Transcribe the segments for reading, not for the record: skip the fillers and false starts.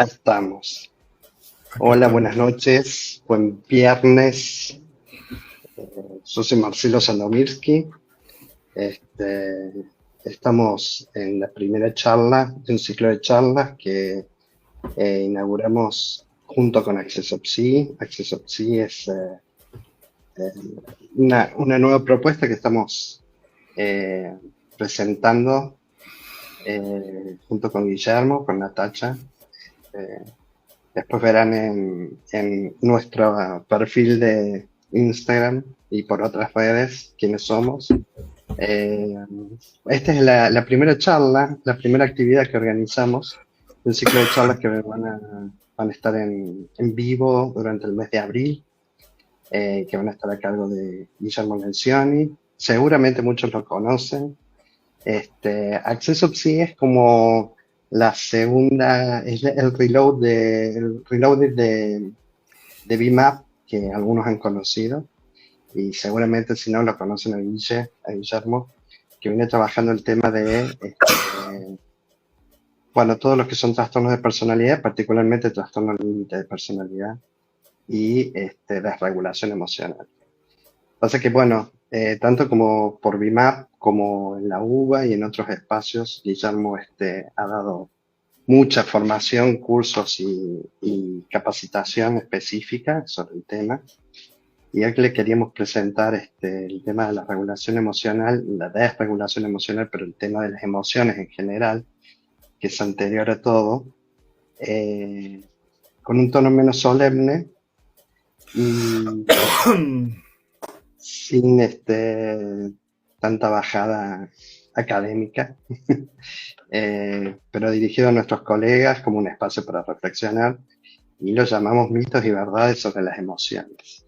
Estamos. Aquí Hola, estamos. buenas noches. Buen viernes. Yo soy Marcelo Sandomierski. Este, estamos en la primera charla de un ciclo de charlas que inauguramos junto con AccessOpsI. AccessOpsI es eh, una nueva propuesta que estamos eh, presentando junto con Guillermo, con Natacha. eh, Después verán en nuestro perfil de Instagram y por otras redes quiénes somos. Eh, Esta es la primera charla, la primera actividad que organizamos, un ciclo de charlas que van a estar en vivo durante el mes de abril, que van a estar a cargo de Guillermo Lencioni. Seguramente muchos lo conocen. Acceso sí es como la segunda, es el reloaded de BMAP que algunos han conocido y seguramente si no lo conocen a Guillermo, que viene trabajando el tema de, bueno, todos los que son trastornos de personalidad, particularmente trastornos límite de personalidad y desregulación emocional. Pasa que, bueno, tanto como por BIMAP, como en la UBA y en otros espacios, Guillermo ha dado mucha formación, cursos y capacitación específica sobre el tema. Y aquí le queríamos presentar el tema de la regulación emocional, la desregulación emocional, pero el tema de las emociones en general, que es anterior a todo, eh, con un tono menos solemne y sin tanta bajada académica, pero dirigido a nuestros colegas como un espacio para reflexionar y lo llamamos mitos y verdades sobre las emociones.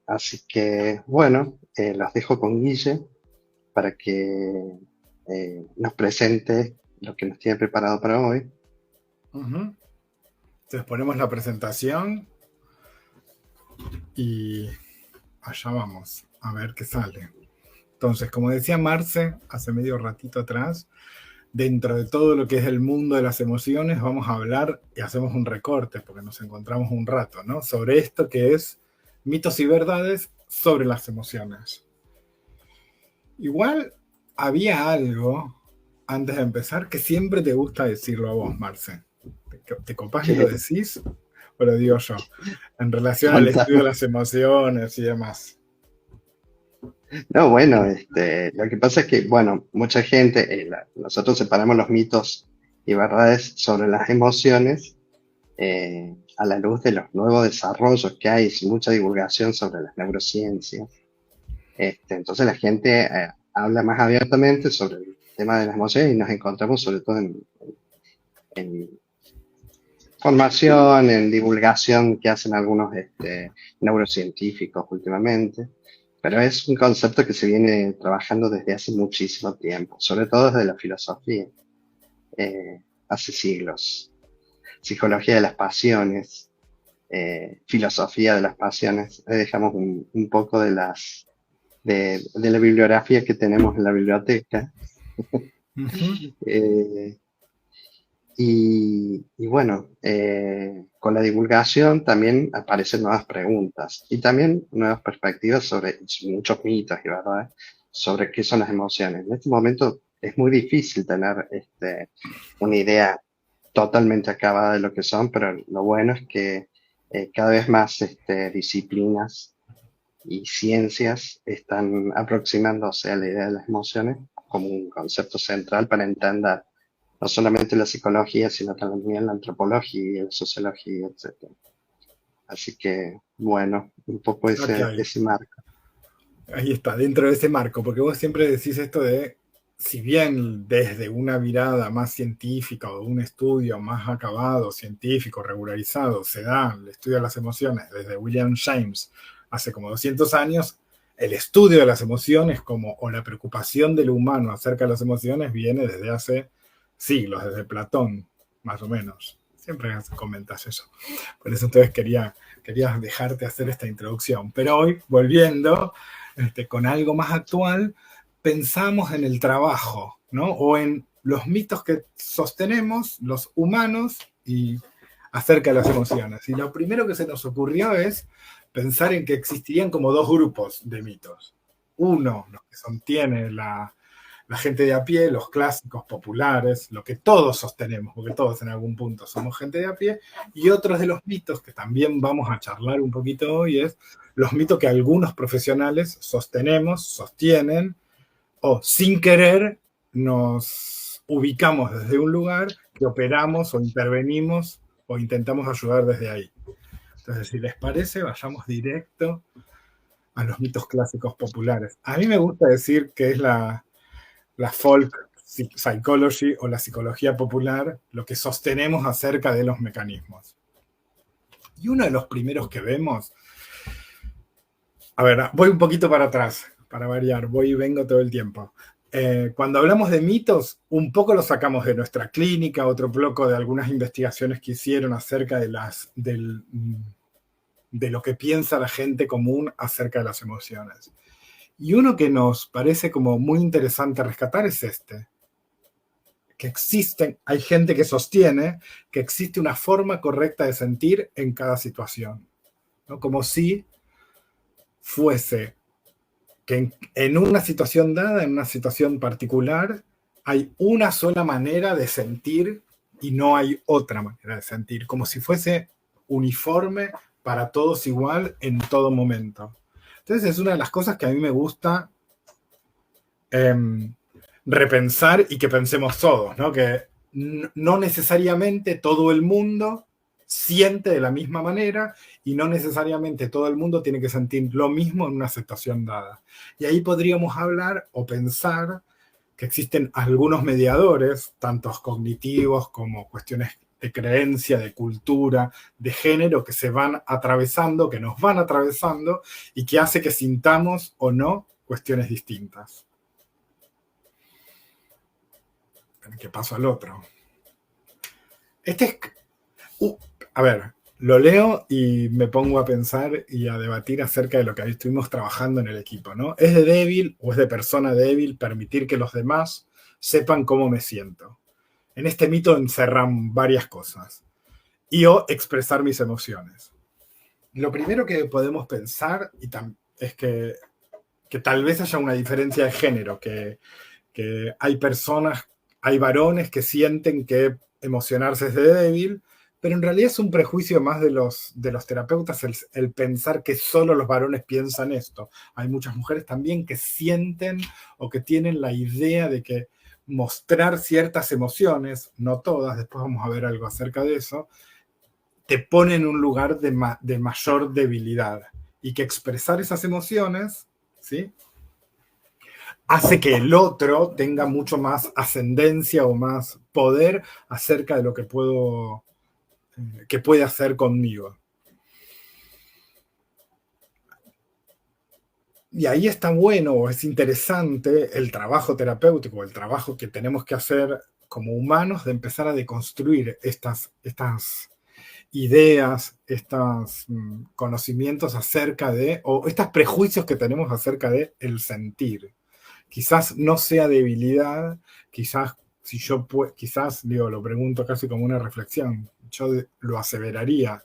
Así que, bueno, los dejo con Guille para que nos presente lo que nos tiene preparado para hoy. Uh-huh. Entonces ponemos la presentación y allá vamos a ver qué sale. Entonces, como decía Marce hace medio ratito atrás, dentro de todo lo que es el mundo de las emociones, vamos a hablar y hacemos un recorte, porque nos encontramos un rato, ¿no? Sobre esto que es mitos y verdades sobre las emociones. Igual había algo, antes de empezar, que siempre te gusta decirlo a vos, Marce. ¿Te copás y lo Que decís? O lo digo yo, en relación al estudio de contamos. las emociones y demás. No, bueno, lo que pasa es que, bueno, mucha gente, nosotros separamos los mitos y verdades sobre las emociones a la luz de los nuevos desarrollos que hay, mucha divulgación sobre las neurociencias. Entonces la gente habla más abiertamente sobre el tema de las emociones y nos encontramos sobre todo en formación, en divulgación que hacen algunos neurocientíficos últimamente. Pero es un concepto que se viene trabajando desde hace muchísimo tiempo, sobre todo desde la filosofía, hace siglos. Psicología de las pasiones, filosofía de las pasiones. Ahí dejamos un poco de la bibliografía que tenemos en la biblioteca. Uh-huh. Eh, y bueno, con la divulgación también aparecen nuevas preguntas y también nuevas perspectivas sobre muchos mitos y verdades sobre qué son las emociones. En este momento es muy difícil tener una idea totalmente acabada de lo que son, pero lo bueno es que cada vez más disciplinas y ciencias están aproximándose a la idea de las emociones como un concepto central para entender no solamente la psicología, sino también la antropología, la sociología, etcétera. Así que, bueno, un poco Ok, ese marco. ahí está, dentro de ese marco, porque vos siempre decís esto de, si bien desde una mirada más científica o un estudio más acabado, científico, regularizado, se da el estudio de las emociones desde William James hace como 200 años, el estudio de las emociones o la preocupación del humano acerca de las emociones viene desde hace siglos, desde Platón, más o menos. Siempre comentas eso. Por eso entonces quería dejarte hacer esta introducción. Pero hoy, volviendo con algo más actual, pensamos en el trabajo, ¿no? O en los mitos que sostenemos los humanos y acerca de las emociones. Y lo primero que se nos ocurrió es pensar en que existirían como dos grupos de mitos. Uno, los que sostiene la gente de a pie, los clásicos populares, lo que todos sostenemos, porque todos en algún punto somos gente de a pie, y otros de los mitos que también vamos a charlar un poquito hoy es los mitos que algunos profesionales sostienen, o sin querer nos ubicamos desde un lugar que operamos o intervenimos o intentamos ayudar desde ahí. Entonces, si les parece, vayamos directo a los mitos clásicos populares. A mí me gusta decir que es la folk psychology o la psicología popular lo que sostenemos acerca de los mecanismos. Y uno de los primeros que vemos, a ver, voy un poquito para atrás, para variar, voy y vengo todo el tiempo. Cuando hablamos de mitos, un poco lo sacamos de nuestra clínica, otro poco de algunas investigaciones que hicieron acerca de lo que piensa la gente común acerca de las emociones. Y uno que nos parece como muy interesante rescatar es que hay gente que sostiene que existe una forma correcta de sentir en cada situación, ¿no? Como si fuese que en una situación dada, en una situación particular, hay una sola manera de sentir y no hay otra manera de sentir, como si fuese uniforme para todos igual en todo momento. Entonces es una de las cosas que a mí me gusta repensar y que pensemos todos, ¿no? Que no necesariamente todo el mundo siente de la misma manera y no necesariamente todo el mundo tiene que sentir lo mismo en una situación dada. Y ahí podríamos hablar o pensar que existen algunos mediadores, tantos cognitivos como cuestiones de creencia, de cultura, de género, que se van atravesando, que nos van atravesando y que hace que sintamos o no cuestiones distintas. ¿Qué paso al otro? A ver, lo leo y me pongo a pensar y a debatir acerca de lo que ahí estuvimos trabajando en el equipo, ¿no? ¿Es de débil o es de persona débil permitir que los demás sepan cómo me siento? En este mito encerran varias cosas. Y o expresar mis emociones. Lo primero que podemos pensar es que tal vez haya una diferencia de género, que hay varones que sienten que emocionarse es de débil, pero en realidad es un prejuicio más de los terapeutas el pensar que solo los varones piensan esto. Hay muchas mujeres también que sienten o que tienen la idea de que mostrar ciertas emociones, no todas, después vamos a ver algo acerca de eso, te pone en un lugar de mayor debilidad y que expresar esas emociones, ¿sí?, hace que el otro tenga mucho más ascendencia o más poder acerca de lo que puede hacer conmigo. Y ahí está bueno o es interesante el trabajo terapéutico, el trabajo que tenemos que hacer como humanos de empezar a deconstruir estas ideas, estos conocimientos acerca o estos prejuicios que tenemos acerca de el sentir. Quizás no sea debilidad, quizás lo pregunto casi como una reflexión, yo lo aseveraría,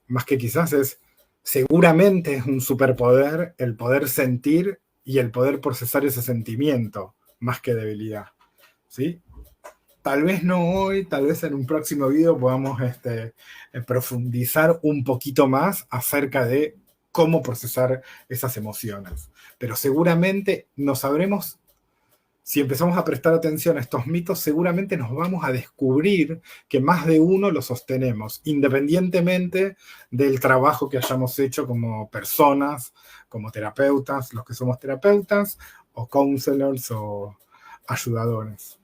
más que quizás seguramente es un superpoder el poder sentir y el poder procesar ese sentimiento, más que debilidad, ¿sí? Tal vez no hoy, tal vez en un próximo video podamos profundizar un poquito más acerca de cómo procesar esas emociones. Pero seguramente si empezamos a prestar atención a estos mitos, seguramente nos vamos a descubrir que más de uno lo sostenemos, independientemente del trabajo que hayamos hecho como personas, como terapeutas, los que somos terapeutas, o counselors o ayudadores.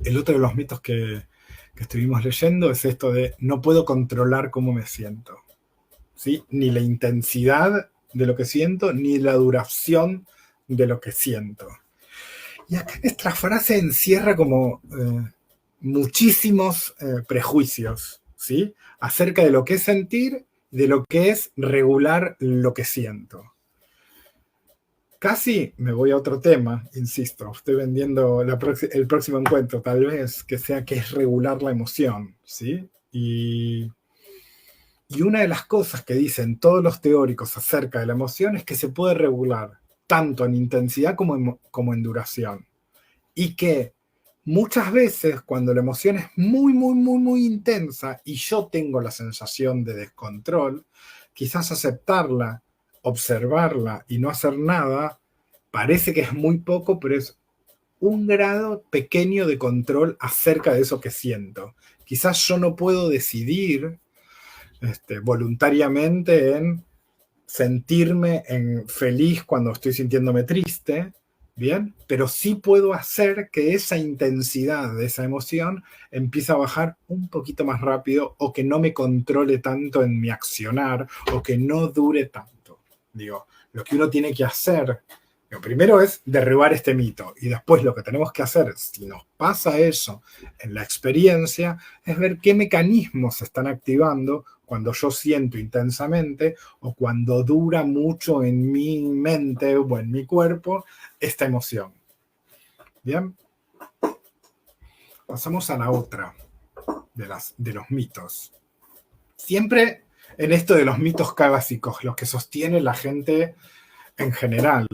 El otro de los mitos que estuvimos leyendo es esto de no puedo controlar cómo me siento, ¿sí? Ni la intensidad de lo que siento, ni la duración de lo que siento. Y acá esta frase encierra como muchísimos prejuicios, ¿sí?, acerca de lo que es sentir, de lo que es regular lo que siento. Casi me voy a otro tema, insisto, estoy vendiendo el próximo encuentro, tal vez, que sea que es regular la emoción, ¿sí? Y una de las cosas que dicen todos los teóricos acerca de la emoción es que se puede regular tanto en intensidad como en duración. Y que muchas veces cuando la emoción es muy, muy, muy, muy intensa y yo tengo la sensación de descontrol, quizás aceptarla, observarla y no hacer nada, parece que es muy poco, pero es un grado pequeño de control acerca de eso que siento. Quizás yo no puedo decidir voluntariamente en sentirme feliz cuando estoy sintiéndome triste, ¿bien? Pero sí puedo hacer que esa intensidad de esa emoción empiece a bajar un poquito más rápido o que no me controle tanto en mi accionar o que no dure tanto. Digo, lo que uno tiene que hacer, primero es derribar este mito y después lo que tenemos que hacer, si nos pasa eso en la experiencia, es ver qué mecanismos se están activando cuando yo siento intensamente o cuando dura mucho en mi mente o en mi cuerpo esta emoción. Bien, pasamos a la otra de los mitos. Siempre en esto de los mitos básicos, los que sostiene la gente en general.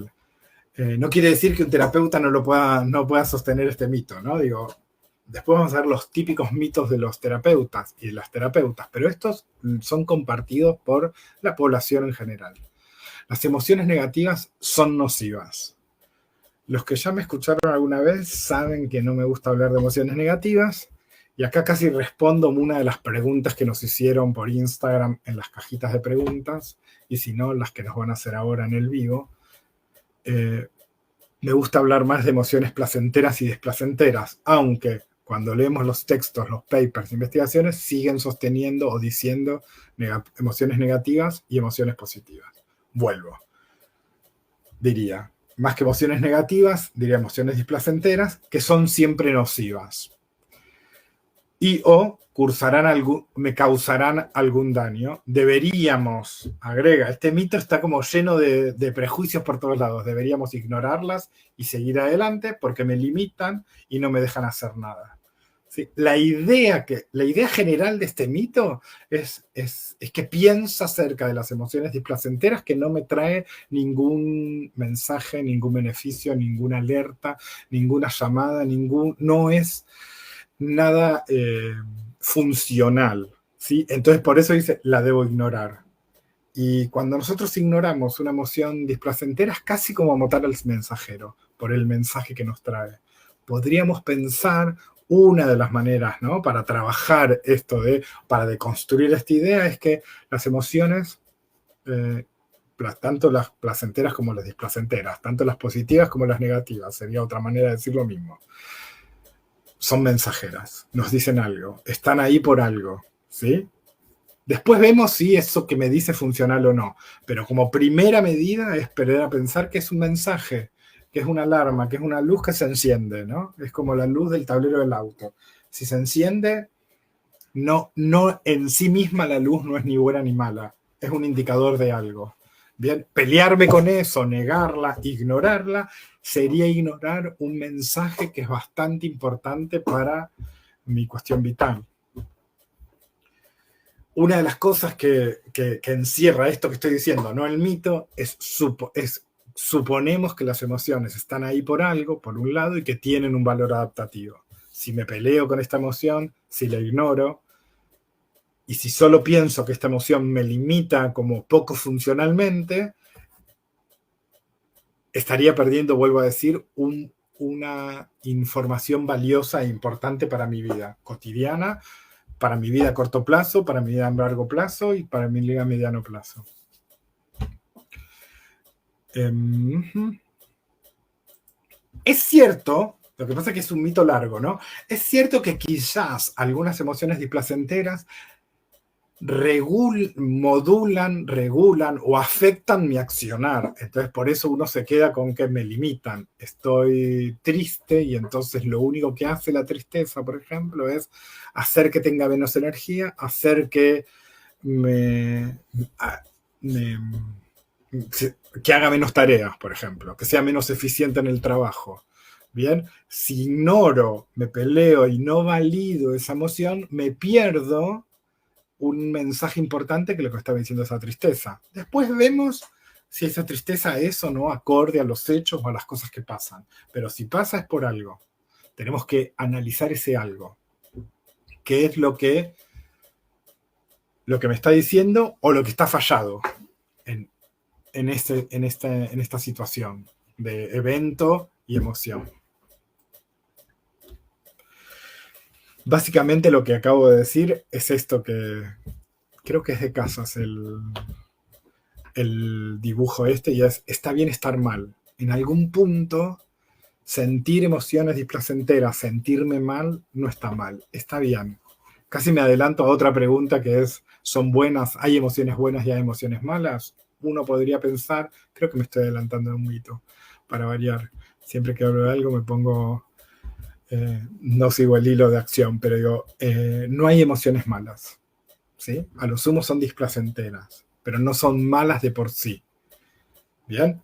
No quiere decir que un terapeuta no pueda sostener este mito, ¿no? Digo, después vamos a ver los típicos mitos de los terapeutas y de las terapeutas, pero estos son compartidos por la población en general. Las emociones negativas son nocivas. Los que ya me escucharon alguna vez saben que no me gusta hablar de emociones negativas, y acá casi respondo una de las preguntas que nos hicieron por Instagram en las cajitas de preguntas, y si no, las que nos van a hacer ahora en el vivo. Me gusta hablar más de emociones placenteras y desplacenteras, aunque cuando leemos los textos, los papers, investigaciones, siguen sosteniendo o diciendo emociones negativas y emociones positivas. Vuelvo. Diría, más que emociones negativas, diría emociones displacenteras, que son siempre nocivas. Y o me causarán algún daño. Deberíamos, agrega, este mito está como lleno de prejuicios por todos lados. Deberíamos ignorarlas y seguir adelante porque me limitan y no me dejan hacer nada. ¿Sí? La idea general de este mito es que piensa acerca de las emociones displacenteras que no me trae ningún mensaje, ningún beneficio, ninguna alerta, ninguna llamada, no es nada funcional, ¿sí? Entonces por eso dice, la debo ignorar. Y cuando nosotros ignoramos una emoción displacentera es casi como matar al mensajero por el mensaje que nos trae. Podríamos pensar una de las maneras, ¿no? Para trabajar para deconstruir esta idea es que las emociones, tanto las placenteras como las displacenteras, tanto las positivas como las negativas, sería otra manera de decir lo mismo, son mensajeras, nos dicen algo, están ahí por algo, ¿sí? Después vemos si eso que me dice es funcional o no, pero como primera medida es perder a pensar que es un mensaje, que es una alarma, que es una luz que se enciende, ¿no? Es como la luz del tablero del auto. Si se enciende, no en sí misma la luz no es ni buena ni mala, es un indicador de algo. Bien, pelearme con eso, negarla, ignorarla, sería ignorar un mensaje que es bastante importante para mi cuestión vital. Una de las cosas que encierra esto que estoy diciendo, no el mito, es suponemos que las emociones están ahí por algo, por un lado, y que tienen un valor adaptativo. Si me peleo con esta emoción, si la ignoro, y si solo pienso que esta emoción me limita como poco funcionalmente, estaría perdiendo, vuelvo a decir, una información valiosa e importante para mi vida cotidiana, para mi vida a corto plazo, para mi vida a largo plazo y para mi vida a mediano plazo. Es cierto, lo que pasa es que es un mito largo, ¿no? Es cierto que quizás algunas emociones displacenteras modulan, regulan o afectan mi accionar. Entonces, por eso uno se queda con que me limitan. Estoy triste y entonces lo único que hace la tristeza, por ejemplo, es hacer que tenga menos energía, hacer que que haga menos tareas, por ejemplo, que sea menos eficiente en el trabajo. Bien, si ignoro, me peleo y no valido esa emoción, me pierdo un mensaje importante que lo que estaba diciendo esa tristeza. Después vemos si esa tristeza es o no acorde a los hechos o a las cosas que pasan. Pero si pasa es por algo. Tenemos que analizar ese algo. ¿Qué es lo que me está diciendo o lo que está fallado en esta situación de evento y emoción? Básicamente lo que acabo de decir es esto que creo que es de Casas el dibujo este, y está bien estar mal. En algún punto, sentir emociones displacenteras, sentirme mal, no está mal, está bien. Casi me adelanto a otra pregunta que es, ¿son buenas? ¿Hay emociones buenas y hay emociones malas? Uno podría pensar, creo que me estoy adelantando a un mito, para variar. Siempre que hablo de algo me pongo, no sigo el hilo de acción, pero digo, no hay emociones malas, ¿sí? A lo sumo son displacenteras, pero no son malas de por sí. Bien,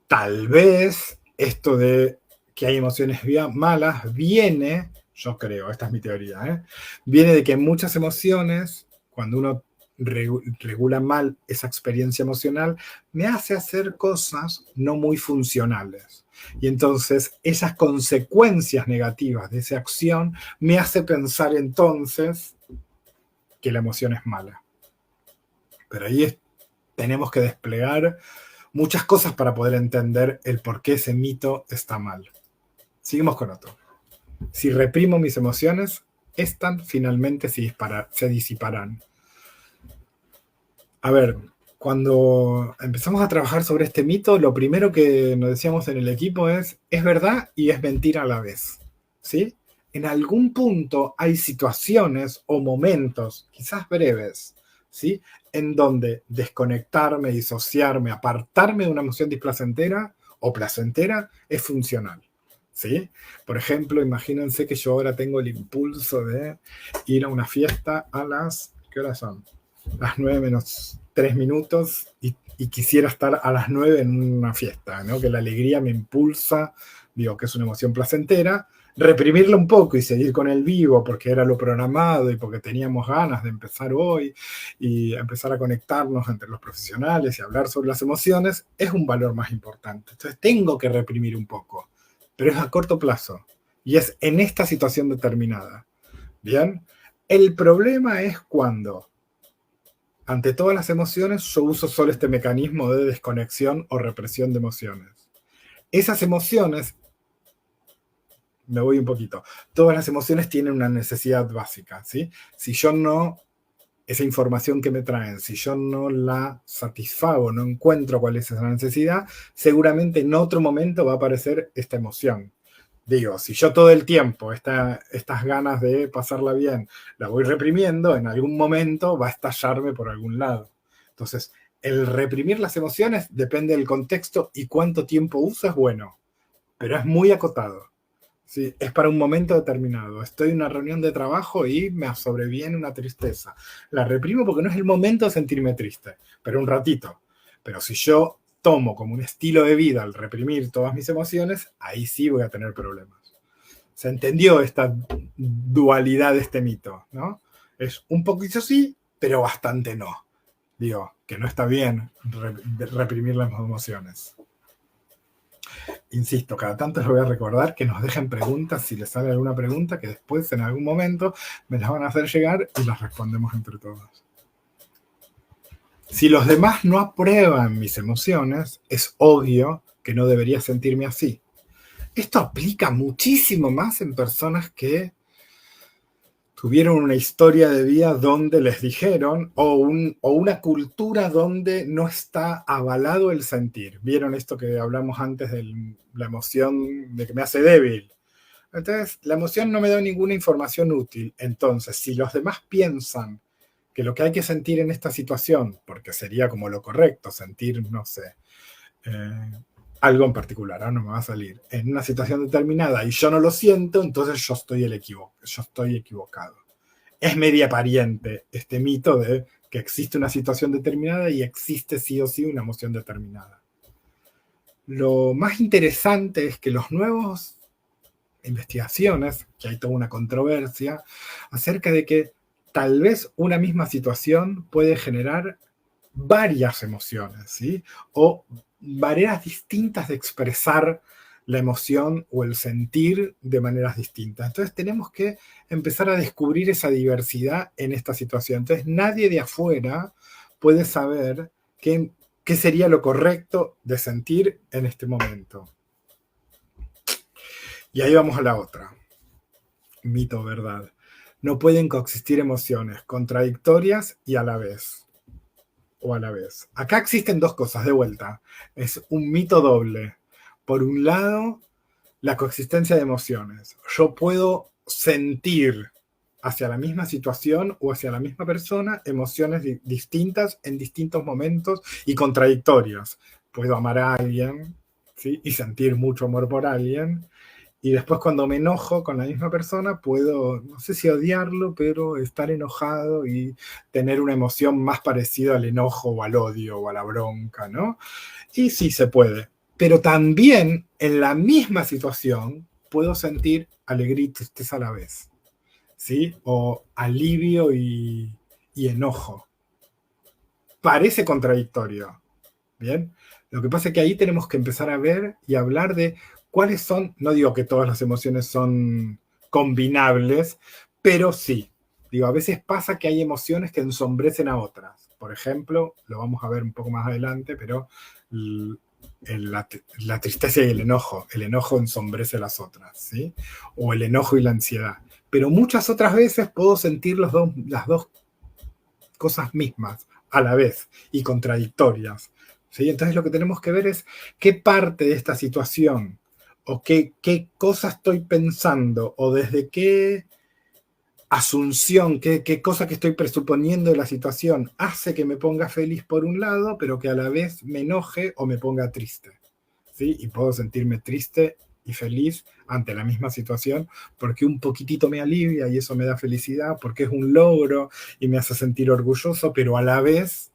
tal vez esto de que hay emociones malas viene, yo creo, esta es mi teoría, viene de que muchas emociones, cuando uno regula mal esa experiencia emocional, me hace hacer cosas no muy funcionales. Y entonces esas consecuencias negativas de esa acción me hace pensar entonces que la emoción es mala. Pero ahí tenemos que desplegar muchas cosas para poder entender el por qué ese mito está mal. Seguimos con otro. Si reprimo mis emociones, estas finalmente se disiparán. A ver, cuando empezamos a trabajar sobre este mito, lo primero que nos decíamos en el equipo es verdad y es mentira a la vez. ¿Sí? En algún punto hay situaciones o momentos, quizás breves, ¿sí? En donde desconectarme, disociarme, apartarme de una emoción displacentera o placentera es funcional. ¿Sí? Por ejemplo, imagínense que yo ahora tengo el impulso de ir a una fiesta a las... ¿Qué horas son? Las 9 menos 3 minutos y quisiera estar a las 9 en una fiesta, ¿no? Que la alegría me impulsa, digo que es una emoción placentera, reprimirla un poco y seguir con el vivo porque era lo programado y porque teníamos ganas de empezar hoy y empezar a conectarnos entre los profesionales y hablar sobre las emociones, es un valor más importante. Entonces tengo que reprimir un poco, pero es a corto plazo y es en esta situación determinada. ¿Bien? El problema es cuando ante todas las emociones, yo uso solo este mecanismo de desconexión o represión de emociones. Esas emociones, me voy un poquito, todas las emociones tienen una necesidad básica, ¿sí? Si yo no, esa información que me traen, si yo no la satisfago, no encuentro cuál es esa necesidad, seguramente en otro momento va a aparecer esta emoción. Digo, si yo todo el tiempo estas ganas de pasarla bien la voy reprimiendo, en algún momento va a estallarme por algún lado. Entonces, el reprimir las emociones depende del contexto y cuánto tiempo usas, bueno, pero es muy acotado. ¿Sí? Es para un momento determinado. Estoy en una reunión de trabajo y me sobreviene una tristeza. La reprimo porque no es el momento de sentirme triste, pero un ratito. Pero si yo tomo como un estilo de vida al reprimir todas mis emociones, ahí sí voy a tener problemas. Se entendió esta dualidad de este mito, ¿no? Es un poquito sí, pero bastante no. Digo, que no está bien reprimir las emociones. Insisto, cada tanto les voy a recordar que nos dejen preguntas si les sale alguna pregunta, que después en algún momento me las van a hacer llegar y las respondemos entre todos. Si los demás no aprueban mis emociones, es obvio que no debería sentirme así. Esto aplica muchísimo más en personas que tuvieron una historia de vida donde les dijeron, o una cultura donde no está avalado el sentir. ¿Vieron esto que hablamos antes de la emoción de que me hace débil? Entonces, la emoción no me da ninguna información útil. Entonces, si los demás piensan que lo que hay que sentir en esta situación, porque sería como lo correcto, sentir, no sé, algo en particular, no me va a salir, en una situación determinada y yo no lo siento, entonces yo estoy equivocado. Es media pariente este mito de que existe una situación determinada y existe sí o sí una emoción determinada. lo más interesante es que los nuevos investigaciones, que hay toda una controversia, acerca de que tal vez una misma situación puede generar varias emociones, ¿sí? O maneras distintas de expresar la emoción o el sentir de maneras distintas. Entonces tenemos que empezar a descubrir esa diversidad en esta situación. Entonces nadie de afuera puede saber qué sería lo correcto de sentir en este momento. Y ahí vamos a la otra. Mito, verdad. No pueden coexistir emociones contradictorias y a la vez. O a la vez. Acá existen dos cosas, de vuelta. Es un mito doble. Por un lado, la coexistencia de emociones. Yo puedo sentir hacia la misma situación o hacia la misma persona emociones distintas en distintos momentos y contradictorias. Puedo amar a alguien, ¿sí? Y sentir mucho amor por alguien. Y después cuando me enojo con la misma persona, puedo, no sé si odiarlo, pero estar enojado y tener una emoción más parecida al enojo o al odio o a la bronca, ¿no? Y sí se puede. Pero también en la misma situación puedo sentir alegría y tristeza a la vez, ¿sí? O alivio y enojo. Parece contradictorio, ¿bien? Lo que pasa es que ahí tenemos que empezar a ver y hablar de cuáles son, no digo que todas las emociones son combinables, pero sí. Digo, a veces pasa que hay emociones que ensombrecen a otras. Por ejemplo, lo vamos a ver un poco más adelante, pero la tristeza y el enojo ensombrece a las otras, ¿sí? O el enojo y la ansiedad. Pero muchas otras veces puedo sentir las dos cosas mismas a la vez y contradictorias. ¿Sí? Entonces lo que tenemos que ver es qué parte de esta situación o qué cosa estoy pensando o desde qué asunción, qué cosa que estoy presuponiendo de la situación hace que me ponga feliz por un lado, pero que a la vez me enoje o me ponga triste. ¿Sí? Y puedo sentirme triste y feliz ante la misma situación porque un poquitito me alivia y eso me da felicidad, porque es un logro y me hace sentir orgulloso, pero a la vez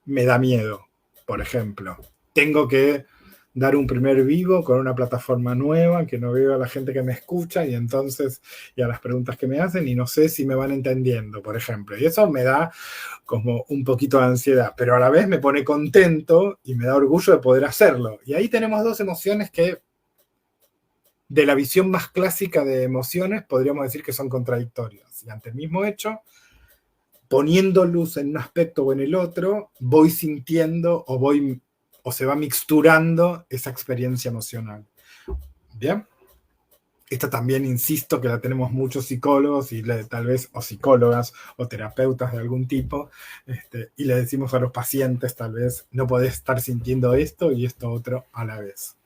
me da miedo. Por ejemplo, tengo que dar un primer vivo con una plataforma nueva que no veo a la gente que me escucha y entonces y a las preguntas que me hacen y no sé si me van entendiendo, por ejemplo. Y eso me da como un poquito de ansiedad, pero a la vez me pone contento y me da orgullo de poder hacerlo. Y ahí tenemos dos emociones que, de la visión más clásica de emociones, podríamos decir que son contradictorias. Y ante el mismo hecho, poniendo luz en un aspecto o en el otro, voy sintiendo o se va mixturando esa experiencia emocional. ¿Bien? Esta también, insisto, que la tenemos muchos psicólogos y tal vez o psicólogas o terapeutas de algún tipo, y le decimos a los pacientes, tal vez, no podés estar sintiendo esto y esto otro a la vez.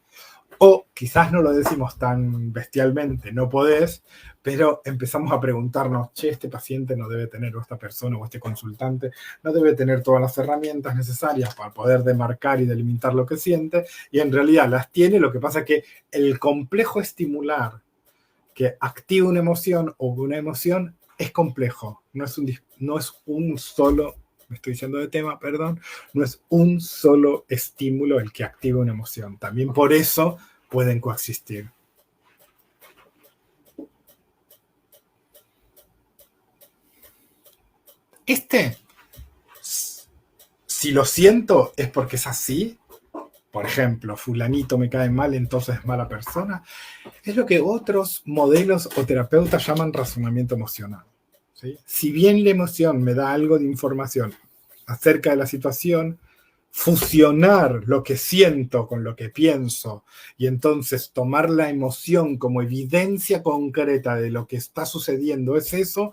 O quizás no lo decimos tan bestialmente, no podés, pero empezamos a preguntarnos, che, este paciente no debe tener, o esta persona, o este consultante, no debe tener todas las herramientas necesarias para poder demarcar y delimitar lo que siente, y en realidad las tiene, lo que pasa es que el complejo estimular que activa una emoción o una emoción es complejo, no es un solo, me estoy diciendo de tema, perdón, no es un solo estímulo el que activa una emoción. También por eso pueden coexistir. Si lo siento, es porque es así. Por ejemplo, fulanito me cae mal, entonces es mala persona. Es lo que otros modelos o terapeutas llaman razonamiento emocional. ¿Sí? Si bien la emoción me da algo de información acerca de la situación, fusionar lo que siento con lo que pienso y entonces tomar la emoción como evidencia concreta de lo que está sucediendo es eso,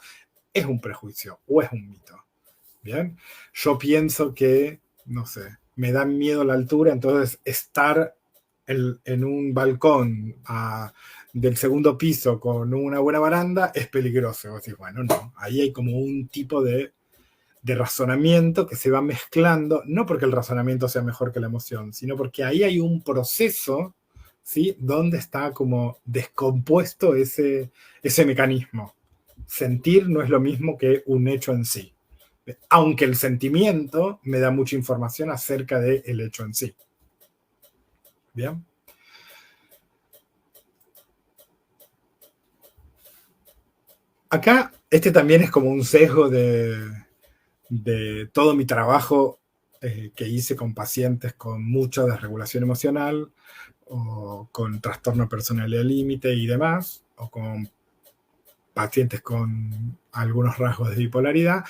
es un prejuicio o es un mito. Bien, yo pienso que, no sé, me da miedo la altura, entonces estar en un balcón del segundo piso con una buena baranda es peligroso. Vos decís, bueno, no, ahí hay como un tipo de razonamiento que se va mezclando, no porque el razonamiento sea mejor que la emoción, sino porque ahí hay un proceso, ¿sí? Donde está como descompuesto ese mecanismo. Sentir no es lo mismo que un hecho en sí, aunque el sentimiento me da mucha información acerca del hecho en sí. ¿Bien? Acá, este también es como un sesgo de todo mi trabajo que hice con pacientes con mucha desregulación emocional o con trastorno de personalidad límite y demás, o con pacientes con algunos rasgos de bipolaridad,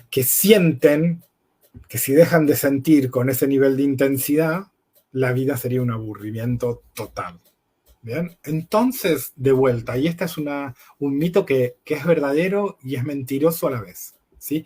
que sienten que si dejan de sentir con ese nivel de intensidad, la vida sería un aburrimiento total. ¿Bien? Entonces, de vuelta, y este es un mito que es verdadero y es mentiroso a la vez. ¿Sí?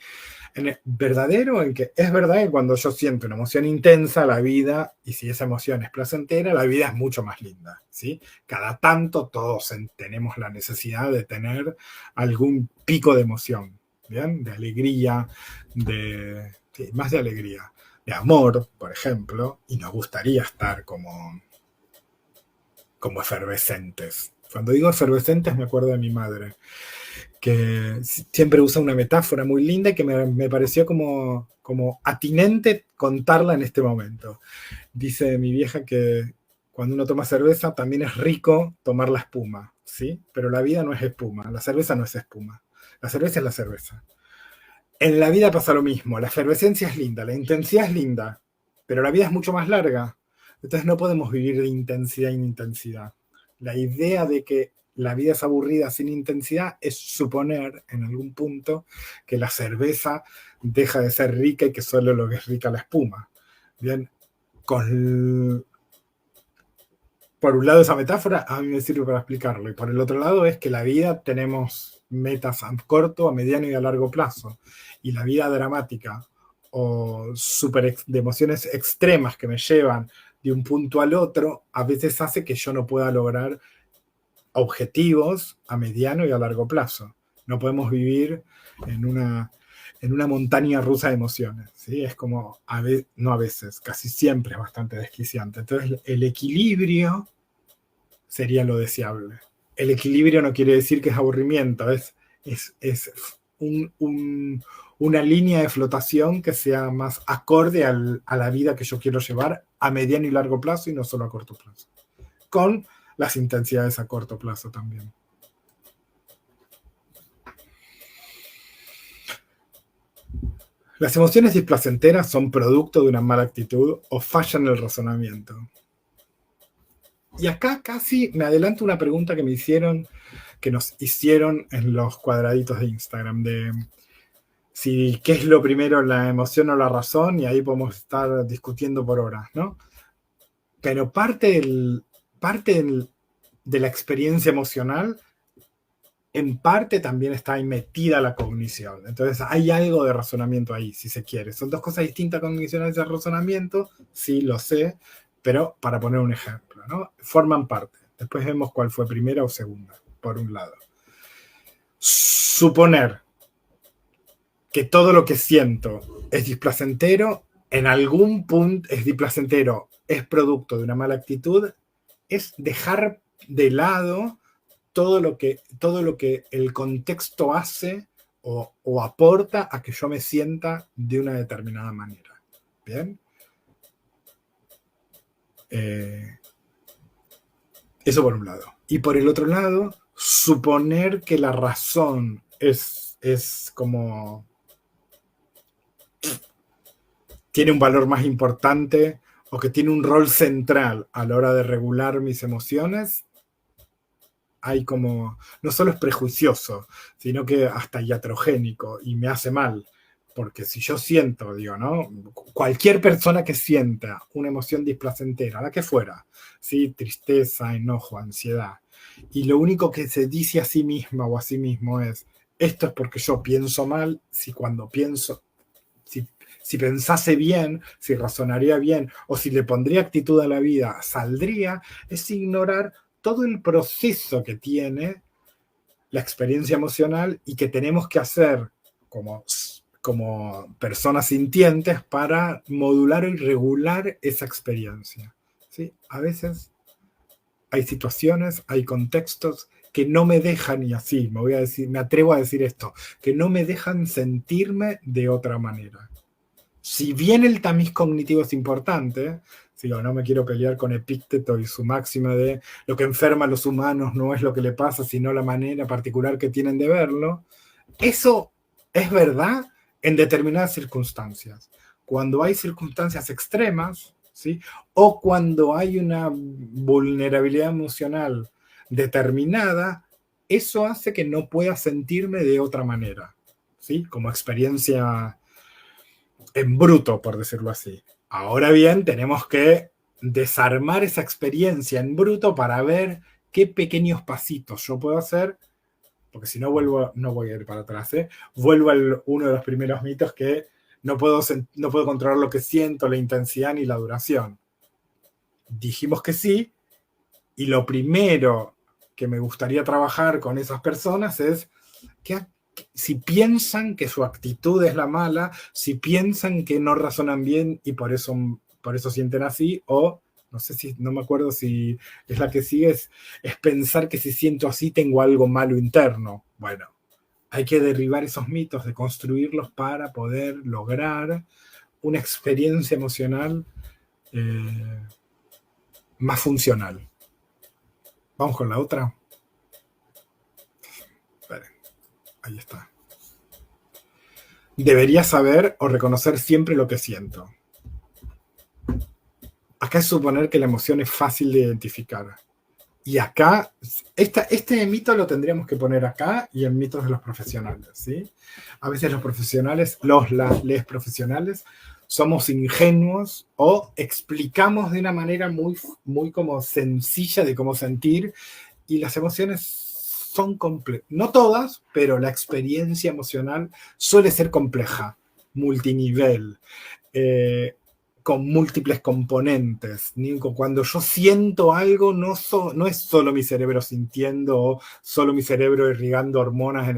Verdadero en que es verdad que cuando yo siento una emoción intensa, la vida, y si esa emoción es placentera, la vida es mucho más linda. ¿Sí? Cada tanto todos tenemos la necesidad de tener algún pico de emoción, ¿bien? De alegría, sí, más de alegría, de amor, por ejemplo, y nos gustaría estar como efervescentes. Cuando digo efervescentes me acuerdo de mi madre, que siempre usa una metáfora muy linda y que me pareció como atinente contarla en este momento. Dice mi vieja que cuando uno toma cerveza también es rico tomar la espuma, ¿sí? Pero la vida no es espuma, la cerveza no es espuma, la cerveza es la cerveza. En la vida pasa lo mismo, la efervescencia es linda, la intensidad es linda, pero la vida es mucho más larga. Entonces no podemos vivir de intensidad en intensidad. La idea de que la vida es aburrida sin intensidad es suponer en algún punto que la cerveza deja de ser rica y que solo lo que es rica la espuma. Bien, por un lado esa metáfora a mí me sirve para explicarlo, y por el otro lado es que la vida tenemos metas a corto, a mediano y a largo plazo, y la vida dramática o de emociones extremas que me llevan de un punto al otro, a veces hace que yo no pueda lograr objetivos a mediano y a largo plazo. No podemos vivir en una montaña rusa de emociones, ¿sí? Es como, no a veces, casi siempre es bastante desquiciante. Entonces, el equilibrio sería lo deseable. El equilibrio no quiere decir que es aburrimiento, es una línea de flotación que sea más acorde a la vida que yo quiero llevar a mediano y largo plazo y no solo a corto plazo. Con las intensidades a corto plazo también. Las emociones displacenteras son producto de una mala actitud o fallan en el razonamiento. Y acá casi me adelanto una pregunta que nos hicieron en los cuadraditos de Instagram, de si qué es lo primero, la emoción o la razón, y ahí podemos estar discutiendo por horas, ¿no? Pero parte de la experiencia emocional, en parte también está ahí metida la cognición. Entonces hay algo de razonamiento ahí, si se quiere. Son dos cosas distintas, cognición y razonamiento, sí, lo sé, pero para poner un ejemplo, ¿no? Forman parte. Después vemos cuál fue primera o segunda, por un lado. Suponer que todo lo que siento es displacentero, en algún punto es displacentero, es producto de una mala actitud, es dejar de lado todo lo que el contexto hace o aporta a que yo me sienta de una determinada manera. ¿Bien? Eso por un lado. Y por el otro lado, suponer que la razón es como tiene un valor más importante o que tiene un rol central a la hora de regular mis emociones, hay como, no solo es prejuicioso, sino que hasta iatrogénico y me hace mal. Porque si yo siento, digo, ¿no? Cualquier persona que sienta una emoción displacentera, la que fuera, ¿sí? Tristeza, enojo, ansiedad, y lo único que se dice a sí misma o a sí mismo es, esto es porque yo pienso mal, si cuando pienso, si pensase bien, si razonaría bien, o si le pondría actitud a la vida, saldría, es ignorar todo el proceso que tiene la experiencia emocional y que tenemos que hacer como personas sintientes para modular y regular esa experiencia. ¿Sí? A veces hay situaciones, hay contextos que no me dejan, y así, me atrevo a decir esto, que no me dejan sentirme de otra manera. Si bien el tamiz cognitivo es importante, ¿sí? O no me quiero pelear con Epicteto y su máxima de lo que enferma a los humanos no es lo que le pasa, sino la manera particular que tienen de verlo. Eso es verdad en determinadas circunstancias. Cuando hay circunstancias extremas, ¿sí? O cuando hay una vulnerabilidad emocional determinada, eso hace que no pueda sentirme de otra manera, ¿sí? Como experiencia en bruto, por decirlo así. Ahora bien, tenemos que desarmar esa experiencia en bruto para ver qué pequeños pasitos yo puedo hacer, porque si no vuelvo, no voy a ir para atrás, ¿eh? Vuelvo a uno de los primeros mitos que no puedo controlar lo que siento, la intensidad ni la duración. Dijimos que sí, y lo primero que me gustaría trabajar con esas personas es que si piensan que su actitud es la mala, si piensan que no razonan bien y por eso sienten así, o no sé si, no me acuerdo si es la que sigue, es pensar que si siento así tengo algo malo interno. Bueno, hay que derribar esos mitos, de construirlos para poder lograr una experiencia emocional más funcional. Vamos con la otra. Esperen, ahí está. Debería saber o reconocer siempre lo que siento. Acá es suponer que la emoción es fácil de identificar. Y acá, este mito lo tendríamos que poner acá y en mitos de los profesionales, ¿sí? A veces los profesionales, les profesionales, somos ingenuos o explicamos de una manera muy, muy como sencilla de cómo sentir, y las emociones son complejas. No todas, pero la experiencia emocional suele ser compleja, multinivel, con múltiples componentes. Cuando yo siento algo, no es solo mi cerebro sintiendo o solo mi cerebro irrigando hormonas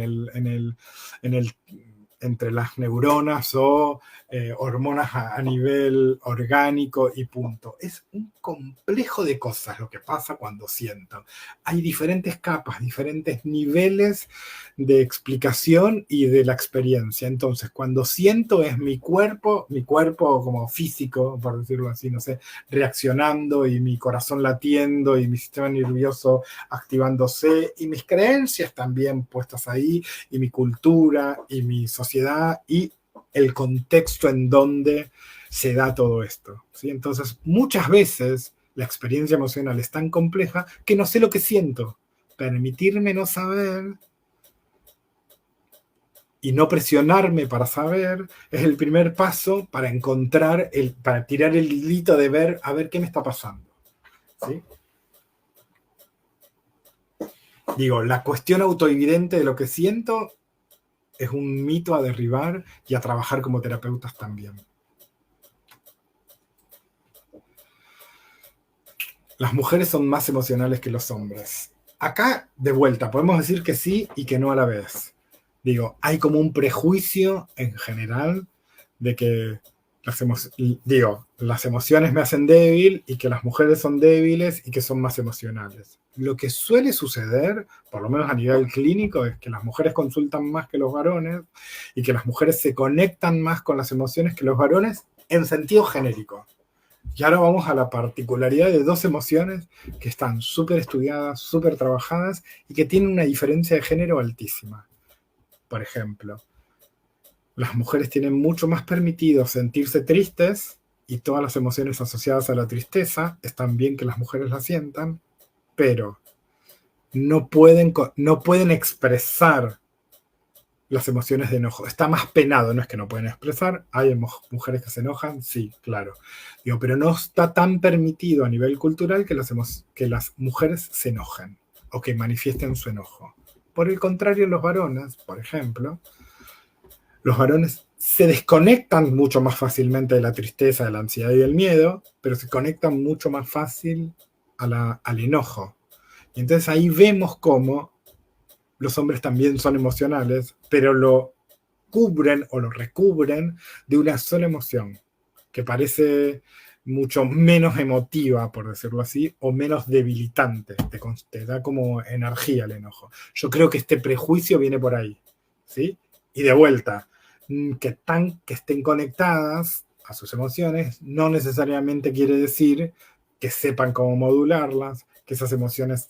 entre las neuronas o hormonas a nivel orgánico y punto. Es un complejo de cosas lo que pasa cuando siento. Hay diferentes capas, diferentes niveles de explicación y de la experiencia. Entonces, cuando siento es mi cuerpo como físico, por decirlo así, no sé, reaccionando y mi corazón latiendo y mi sistema nervioso activándose y mis creencias también puestas ahí y mi cultura y mi sociedad y el contexto en donde se da todo esto, ¿sí? Entonces, muchas veces la experiencia emocional es tan compleja que no sé lo que siento. Permitirme no saber y no presionarme para saber es el primer paso para encontrar, para tirar el hilito de ver, a ver qué me está pasando, ¿sí? Digo, la cuestión autoevidente de lo que siento es un mito a derribar y a trabajar como terapeutas también. Las mujeres son más emocionales que los hombres. Acá, de vuelta, podemos decir que sí y que no a la vez. Digo, hay como un prejuicio en general de que las emociones me hacen débil y que las mujeres son débiles y que son más emocionales. Lo que suele suceder, por lo menos a nivel clínico, es que las mujeres consultan más que los varones y que las mujeres se conectan más con las emociones que los varones en sentido genérico. Y ahora vamos a la particularidad de dos emociones que están súper estudiadas, súper trabajadas y que tienen una diferencia de género altísima. Por ejemplo, las mujeres tienen mucho más permitido sentirse tristes y todas las emociones asociadas a la tristeza están bien que las mujeres la sientan, pero no pueden expresar las emociones de enojo. Está más penado, no es que no pueden expresar. Hay mujeres que se enojan, sí, claro. Digo, pero no está tan permitido a nivel cultural que las mujeres se enojen o que manifiesten su enojo. Por el contrario, los varones, por ejemplo, los varones se desconectan mucho más fácilmente de la tristeza, de la ansiedad y del miedo, pero se conectan mucho más fácil al enojo. Y entonces ahí vemos cómo los hombres también son emocionales, pero lo cubren o lo recubren de una sola emoción, que parece mucho menos emotiva, por decirlo así, o menos debilitante, te da como energía el enojo. Yo creo que este prejuicio viene por ahí, ¿sí? Y de vuelta, que estén conectadas a sus emociones, no necesariamente quiere decir que sepan cómo modularlas, que esas emociones,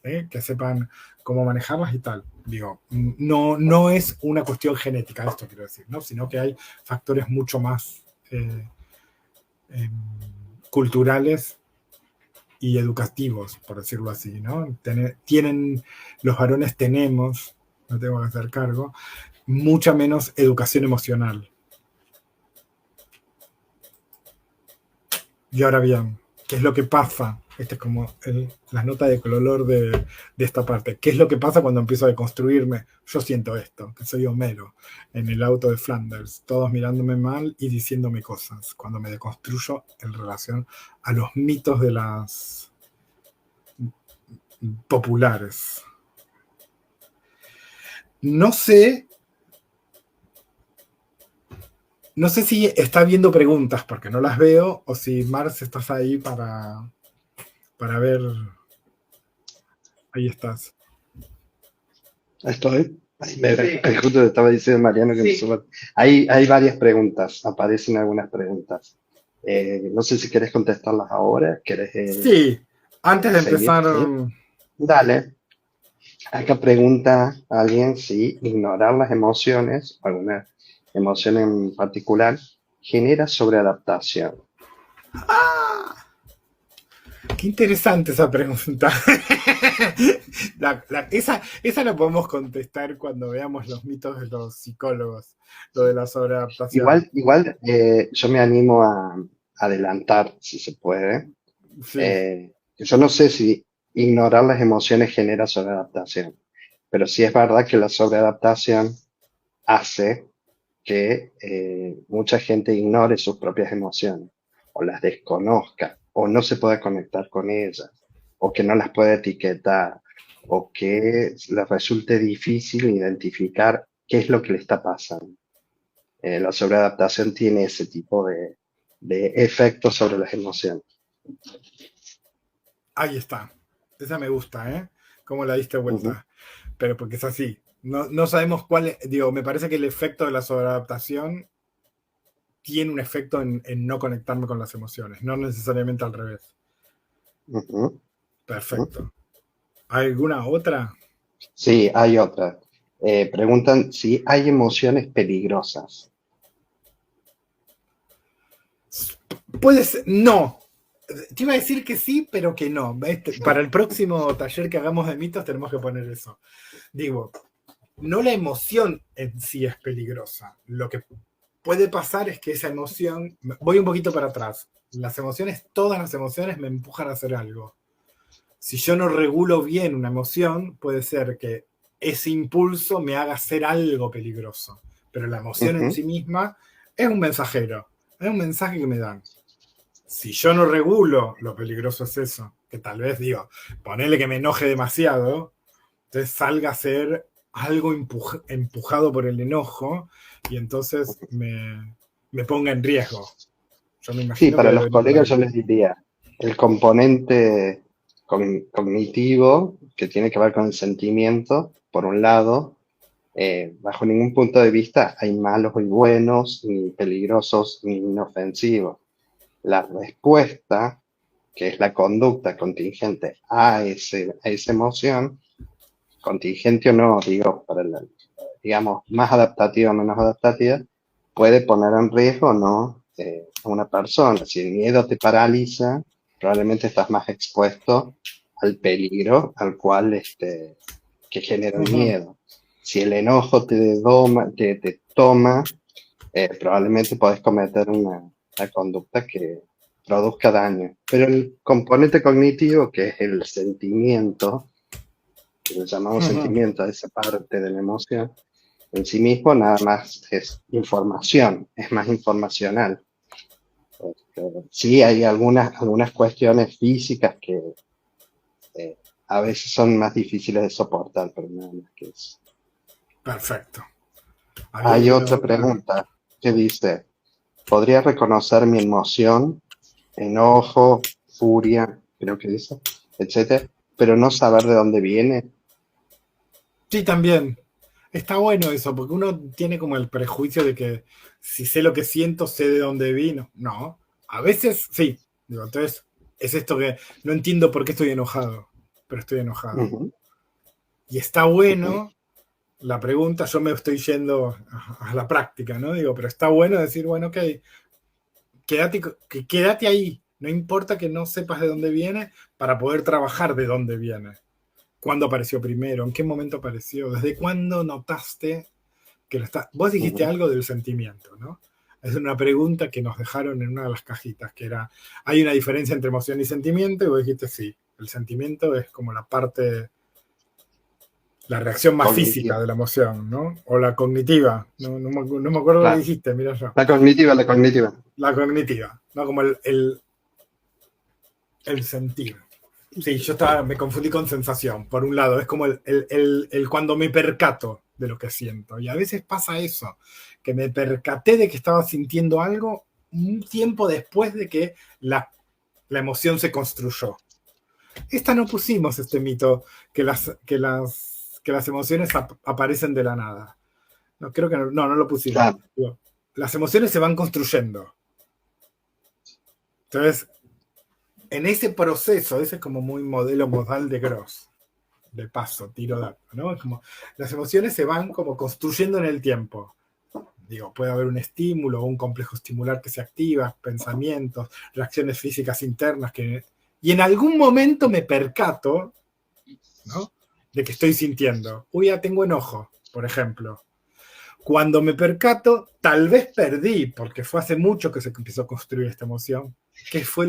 que sepan cómo manejarlas y tal. Digo, no es una cuestión genética, esto quiero decir, ¿no? Sino que hay factores mucho más culturales y educativos, por decirlo así, ¿no? Los varones tenemos, no tengo que hacer cargo, mucha menos educación emocional. Y ahora bien, ¿qué es lo que pasa? Esta es como la nota de color de esta parte. ¿Qué es lo que pasa cuando empiezo a deconstruirme? Yo siento esto, que soy Homero, en el auto de Flanders, todos mirándome mal y diciéndome cosas, cuando me deconstruyo en relación a los mitos de las populares. No sé si está viendo preguntas, porque no las veo, o si Mars estás ahí para ver. Ahí estás. Estoy. Justo te estaba diciendo Mariano que hay varias preguntas, aparecen algunas preguntas. No sé si querés contestarlas ahora, querés Sí, antes de seguir. empezar. ¿Sí? Dale. Acá pregunta alguien si ignorar las emociones, alguna emoción en particular, genera sobreadaptación. Qué interesante esa pregunta. Esa la podemos contestar cuando veamos los mitos de los psicólogos, lo de la sobreadaptación. Igual yo me animo a adelantar, si se puede. Sí. Yo no sé si ignorar las emociones genera sobreadaptación, pero sí es verdad que la sobreadaptación hace que mucha gente ignore sus propias emociones, o las desconozca, o no se pueda conectar con ellas, o que no las pueda etiquetar, o que les resulte difícil identificar qué es lo que le está pasando. La sobreadaptación tiene ese tipo de efectos sobre las emociones. Ahí está. Esa me gusta, ¿eh? Cómo la diste vuelta. Ujú. Pero porque es así. No sabemos cuál es. Digo, me parece que el efecto de la sobreadaptación tiene un efecto en no conectarme con las emociones, no necesariamente al revés. Ujú. Perfecto. ¿Hay alguna otra? Sí, hay otra. Preguntan si hay emociones peligrosas. Puedes, no. Te iba a decir que sí, pero que no. Para el próximo taller que hagamos de mitos tenemos que poner eso. Digo, no la emoción en sí es peligrosa. Lo que puede pasar es que esa emoción, voy un poquito para atrás. Las emociones, todas las emociones me empujan a hacer algo. Si yo no regulo bien una emoción, puede ser que ese impulso me haga hacer algo peligroso. Pero la emoción en Ujú. sí misma es un mensajero, es un mensaje que me dan. Si yo no regulo, lo peligroso es eso, que tal vez digo, ponele que me enoje demasiado, entonces salga a ser algo empujado por el enojo y entonces me ponga en riesgo. Yo me Sí, imagino que para debe los venir por colegas ahí. yo les diría, el componente cognitivo, que tiene que ver con el sentimiento, por un lado, bajo ningún punto de vista hay malos y buenos, ni peligrosos, ni inofensivos. La respuesta, que es la conducta contingente a esa emoción, contingente o no, digo, digamos, más adaptativa o menos adaptativa, puede poner en riesgo o no a una persona. Si el miedo te paraliza, probablemente estás más expuesto al peligro al cual que genera el Uh-huh. miedo. Si el enojo te toma, probablemente podés cometer una conducta que produzca daño. Pero el componente cognitivo, que es el sentimiento, que le llamamos Uh-huh. sentimiento a esa parte de la emoción, en sí mismo nada más es información, es más informacional. Sí, hay algunas cuestiones físicas que a veces son más difíciles de soportar, pero nada más que eso. Perfecto. ¿Había Hay alguna otra otra? pregunta que dice, ¿podría reconocer mi emoción, enojo, furia, creo que dice, etcétera, pero no saber de dónde viene? Sí, también. Está bueno eso, porque uno tiene como el prejuicio de que si sé lo que siento, sé de dónde vino. No, a veces sí. Digo, entonces, es esto que no entiendo por qué estoy enojado, pero estoy enojado. Ujú, Y está ujú, bueno la pregunta, yo me estoy yendo a la práctica, ¿no? Digo, pero está bueno decir, bueno, ok, quédate ahí. No importa que no sepas de dónde viene para poder trabajar de dónde viene. ¿Cuándo apareció primero? ¿En qué momento apareció? ¿Desde cuándo notaste que lo está? Vos dijiste ujú. algo del sentimiento, ¿no? Es una pregunta que nos dejaron en una de las cajitas, que era, ¿hay una diferencia entre emoción y sentimiento? Y vos dijiste, sí, el sentimiento es como la parte, la reacción más física Cognitiva. de la emoción, ¿no? O la cognitiva, no me acuerdo lo que La, dijiste, mira yo. la cognitiva, la cognitiva. La cognitiva, ¿no? Como el sentir. Sí, me confundí con sensación. Por un lado, es como el cuando me percato de lo que siento. Y a veces pasa eso, que me percaté de que estaba sintiendo algo un tiempo después de que la emoción se construyó. Esta no pusimos este mito que las emociones aparecen de la nada. No, creo que no lo pusimos. Claro. Digo, las emociones se van construyendo. Entonces, en ese proceso, ese es como muy modelo modal de Gross. De paso, tiro data, ¿no? Es como las emociones se van como construyendo en el tiempo. Digo, puede haber un estímulo o un complejo estimular que se activa, pensamientos, reacciones físicas internas y en algún momento me percato, ¿no? De que estoy sintiendo. Uy, ya tengo enojo, por ejemplo. Cuando me percato, tal vez perdí, porque fue hace mucho que se empezó a construir esta emoción. ¿Qué fue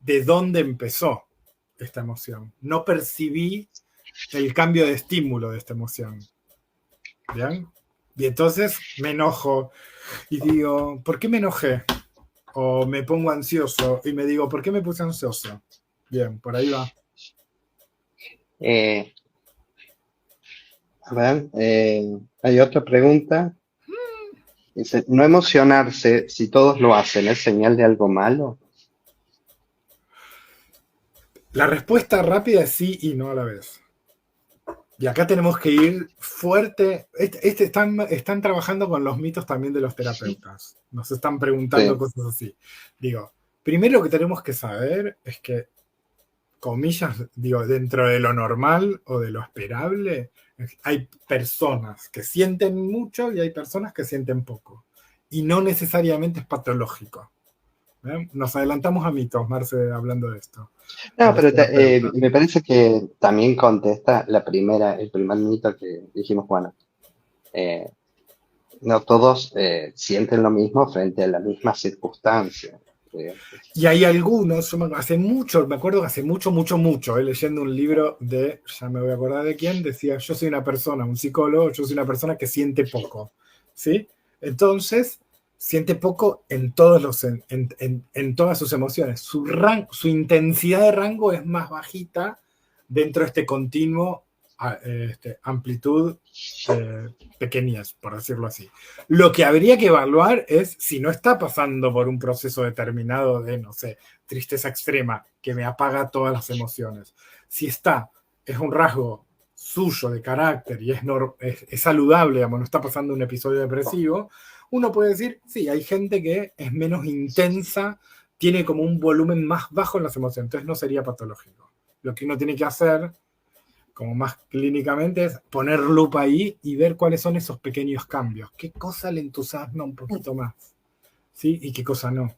de dónde empezó esta emoción? No percibí el cambio de estímulo de esta emoción. ¿Bien? Y entonces me enojo y digo, ¿por qué me enojé? O me pongo ansioso y me digo, ¿por qué me puse ansioso? Bien, por ahí va. Eh, a ver, hay otra pregunta. Dice, no emocionarse si todos lo hacen, ¿es señal de algo malo? La respuesta rápida es sí y no a la vez. Y acá tenemos que ir fuerte. Están trabajando con los mitos también de los terapeutas. Nos están preguntando Sí. cosas así. Digo, primero lo que tenemos que saber es que, comillas, digo, dentro de lo normal o de lo esperable, hay personas que sienten mucho y hay personas que sienten poco. Y no necesariamente es patológico. ¿Eh? Nos adelantamos a mitos, Marce, hablando de esto, de No, los pero terapeutas. me parece que también contesta el primer mito que dijimos, bueno, eh, no todos sienten lo mismo frente a la misma circunstancia. Eh, Y hay algunos, hace mucho, me acuerdo que hace mucho, leyendo un libro ya me voy a acordar de quién, decía, yo soy una persona, un psicólogo, yo soy una persona que siente poco, ¿sí? Entonces, siente poco en en todas sus emociones. Su intensidad de rango es más bajita dentro de este continuo amplitud pequeñas, por decirlo así. Lo que habría que evaluar es si no está pasando por un proceso determinado de, no sé, tristeza extrema que me apaga todas las emociones. Si es un rasgo suyo de carácter y es saludable, digamos, no está pasando un episodio depresivo, uno puede decir, sí, hay gente que es menos intensa, tiene como un volumen más bajo en las emociones, entonces no sería patológico. Lo que uno tiene que hacer como más clínicamente, es poner lupa ahí y ver cuáles son esos pequeños cambios. ¿Qué cosa le entusiasma un poquito más? ¿Sí? Y qué cosa no.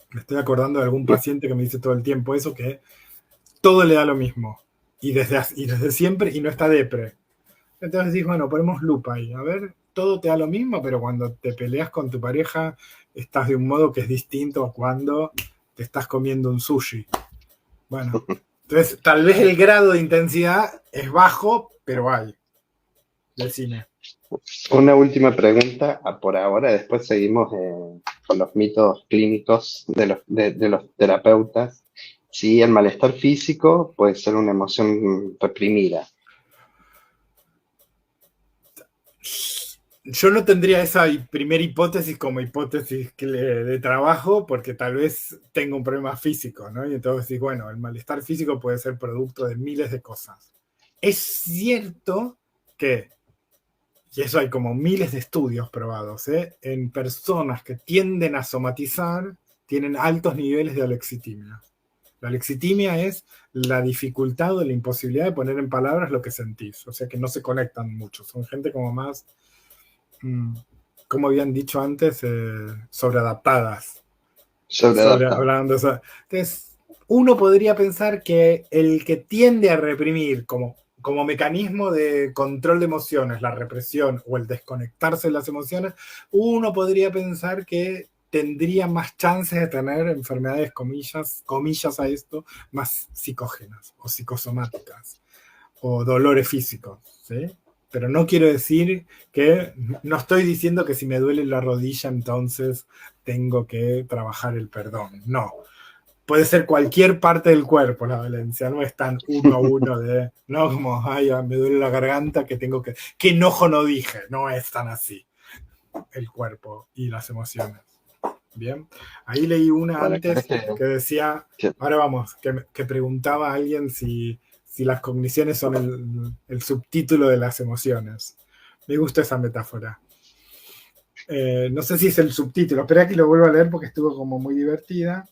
Me estoy acordando de algún paciente que me dice todo el tiempo eso, que todo le da lo mismo. Y desde siempre, y no está depre. Entonces dices, bueno, ponemos lupa ahí. A ver, todo te da lo mismo, pero cuando te peleas con tu pareja, estás de un modo que es distinto a cuando te estás comiendo un sushi. Bueno, entonces tal vez el grado de intensidad es bajo, pero hay del cine. Una última pregunta por ahora, después seguimos con los mitos clínicos de los terapeutas. Si el malestar físico puede ser una emoción reprimida. Yo no tendría esa primera hipótesis como hipótesis de trabajo porque tal vez tengo un problema físico, ¿no? Y entonces digo, bueno, el malestar físico puede ser producto de miles de cosas. Es cierto que y eso hay como miles de estudios probados, en personas que tienden a somatizar, tienen altos niveles de alexitimia. La alexitimia es la dificultad o la imposibilidad de poner en palabras lo que sentís, o sea que no se conectan mucho, son gente como más, como habían dicho antes, sobreadaptadas. Sobreadaptado. Hablando, o sea, entonces, uno podría pensar que el que tiende a reprimir como mecanismo de control de emociones, la represión o el desconectarse de las emociones, uno podría pensar que tendría más chances de tener enfermedades, comillas a esto, más psicógenas o psicosomáticas o dolores físicos, ¿sí? Pero no quiero decir que, no estoy diciendo que si me duele la rodilla entonces tengo que trabajar el perdón, no. Puede ser cualquier parte del cuerpo la dolencia, no es tan uno a uno de, no como, ay, me duele la garganta que tengo que, qué enojo no dije, no es tan así el cuerpo y las emociones. Bien, ahí leí una Bueno, ¿querés antes que decía, que- ahora vamos, que preguntaba a alguien si las cogniciones son el subtítulo de las emociones. Me gusta esa metáfora. No sé si es el subtítulo, espera que lo vuelvo a leer porque estuvo como muy divertida.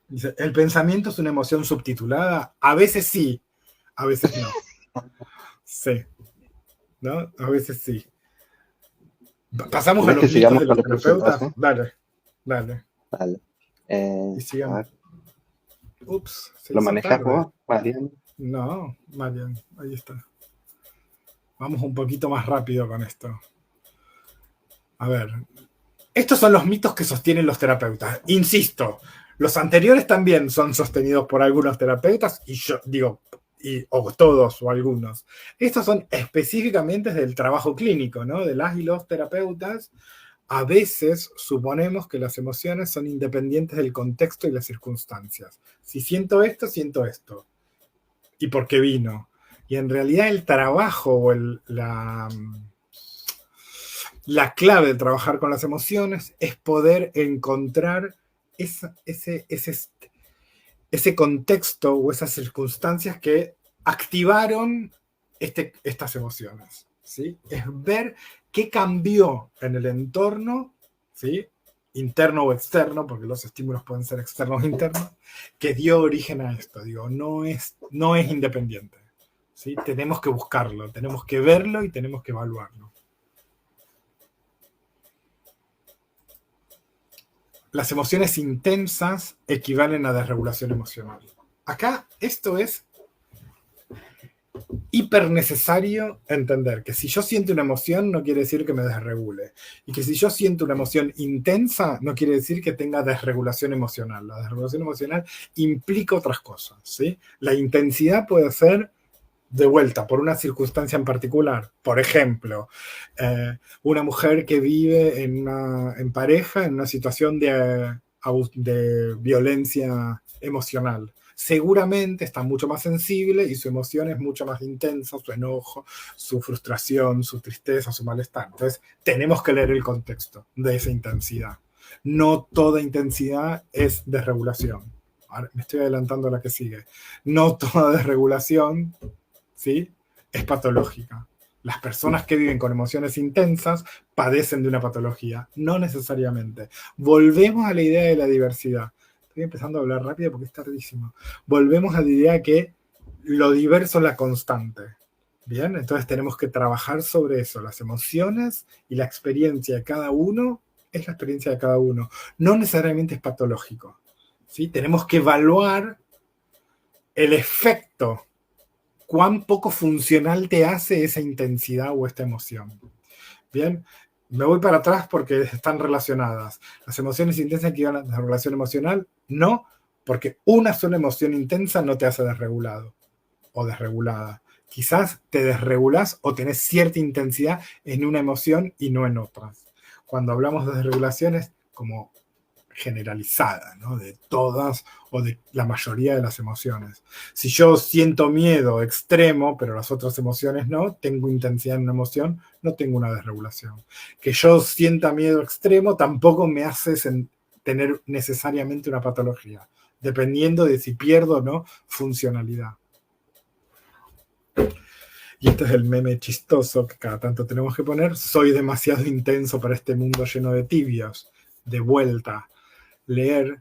Dice, ¿el pensamiento es una emoción subtitulada? A veces sí, a veces no. Sí, ¿no? A veces sí. Pasamos a ¿Querés los que mitos sigamos de con los la terapeutas. presentación? Dale, dale. Dale. Y A sigamos. ver, Ups, se ¿lo hizo manejas tarde. vos, Mariano? No, Marian, ahí está. Vamos un poquito más rápido con esto. A ver, estos son los mitos que sostienen los terapeutas. Insisto, los anteriores también son sostenidos por algunos terapeutas y yo digo, o todos o algunos. Estos son específicamente del trabajo clínico, ¿no? De las y los terapeutas. A veces suponemos que las emociones son independientes del contexto y las circunstancias. Si siento esto, siento esto. ¿Y por qué vino? Y en realidad el trabajo o la clave de trabajar con las emociones es poder encontrar ese contexto o esas circunstancias que activaron estas emociones. ¿Sí? Es ver qué cambió en el entorno, ¿sí? Interno o externo, porque los estímulos pueden ser externos o internos, que dio origen a esto. Digo, no es independiente. ¿Sí? Tenemos que buscarlo, tenemos que verlo y tenemos que evaluarlo. Las emociones intensas equivalen a desregulación emocional. Acá esto es hiper necesario entender que si yo siento una emoción no quiere decir que me desregule y que si yo siento una emoción intensa no quiere decir que tenga desregulación emocional. La desregulación emocional implica otras cosas, ¿sí? La intensidad puede ser de vuelta por una circunstancia en particular. Por ejemplo, una mujer que vive en pareja en una situación de violencia emocional. Seguramente está mucho más sensible y su emoción es mucho más intensa, su enojo, su frustración, su tristeza, su malestar. Entonces, tenemos que leer el contexto de esa intensidad. No toda intensidad es desregulación. Ahora, me estoy adelantando a la que sigue. No toda desregulación, ¿sí? Es patológica. Las personas que viven con emociones intensas padecen de una patología, no necesariamente. Volvemos a la idea de la diversidad. Estoy empezando a hablar rápido porque es tardísimo. Volvemos a la idea que lo diverso es la constante. Bien, entonces tenemos que trabajar sobre eso. Las emociones y la experiencia de cada uno es la experiencia de cada uno. No necesariamente es patológico. ¿Sí? Tenemos que evaluar el efecto, cuán poco funcional te hace esa intensidad o esta emoción. Bien, me voy para atrás porque están relacionadas. Las emociones intensas equivalen a la regulación emocional, no, porque una sola emoción intensa no te hace desregulado o desregulada. Quizás te desregulás o tenés cierta intensidad en una emoción y no en otras. Cuando hablamos de desregulaciones, como generalizada, ¿no? De todas o de la mayoría de las emociones. Si yo siento miedo extremo, pero las otras emociones no, tengo intensidad en una emoción, no tengo una desregulación. Que yo sienta miedo extremo tampoco me hace tener necesariamente una patología, dependiendo de si pierdo o no funcionalidad. y este es el meme chistoso que cada tanto tenemos que poner, soy demasiado intenso para este mundo lleno de tibios. De vuelta, leer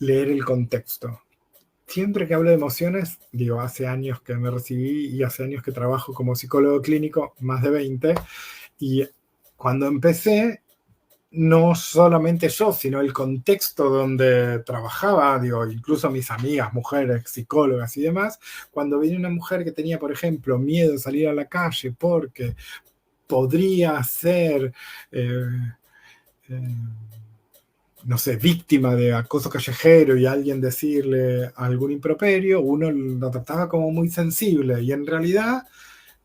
el contexto. Siempre que hablo de emociones, digo, hace años que me recibí y hace años que trabajo como psicólogo clínico, más de 20, y cuando empecé, no solamente yo, sino el contexto donde trabajaba, digo, incluso mis amigas, mujeres, psicólogas y demás, cuando viene una mujer que tenía, por ejemplo, miedo de salir a la calle porque podría ser, no sé, víctima de acoso callejero y alguien decirle algún improperio, uno lo trataba como muy sensible y en realidad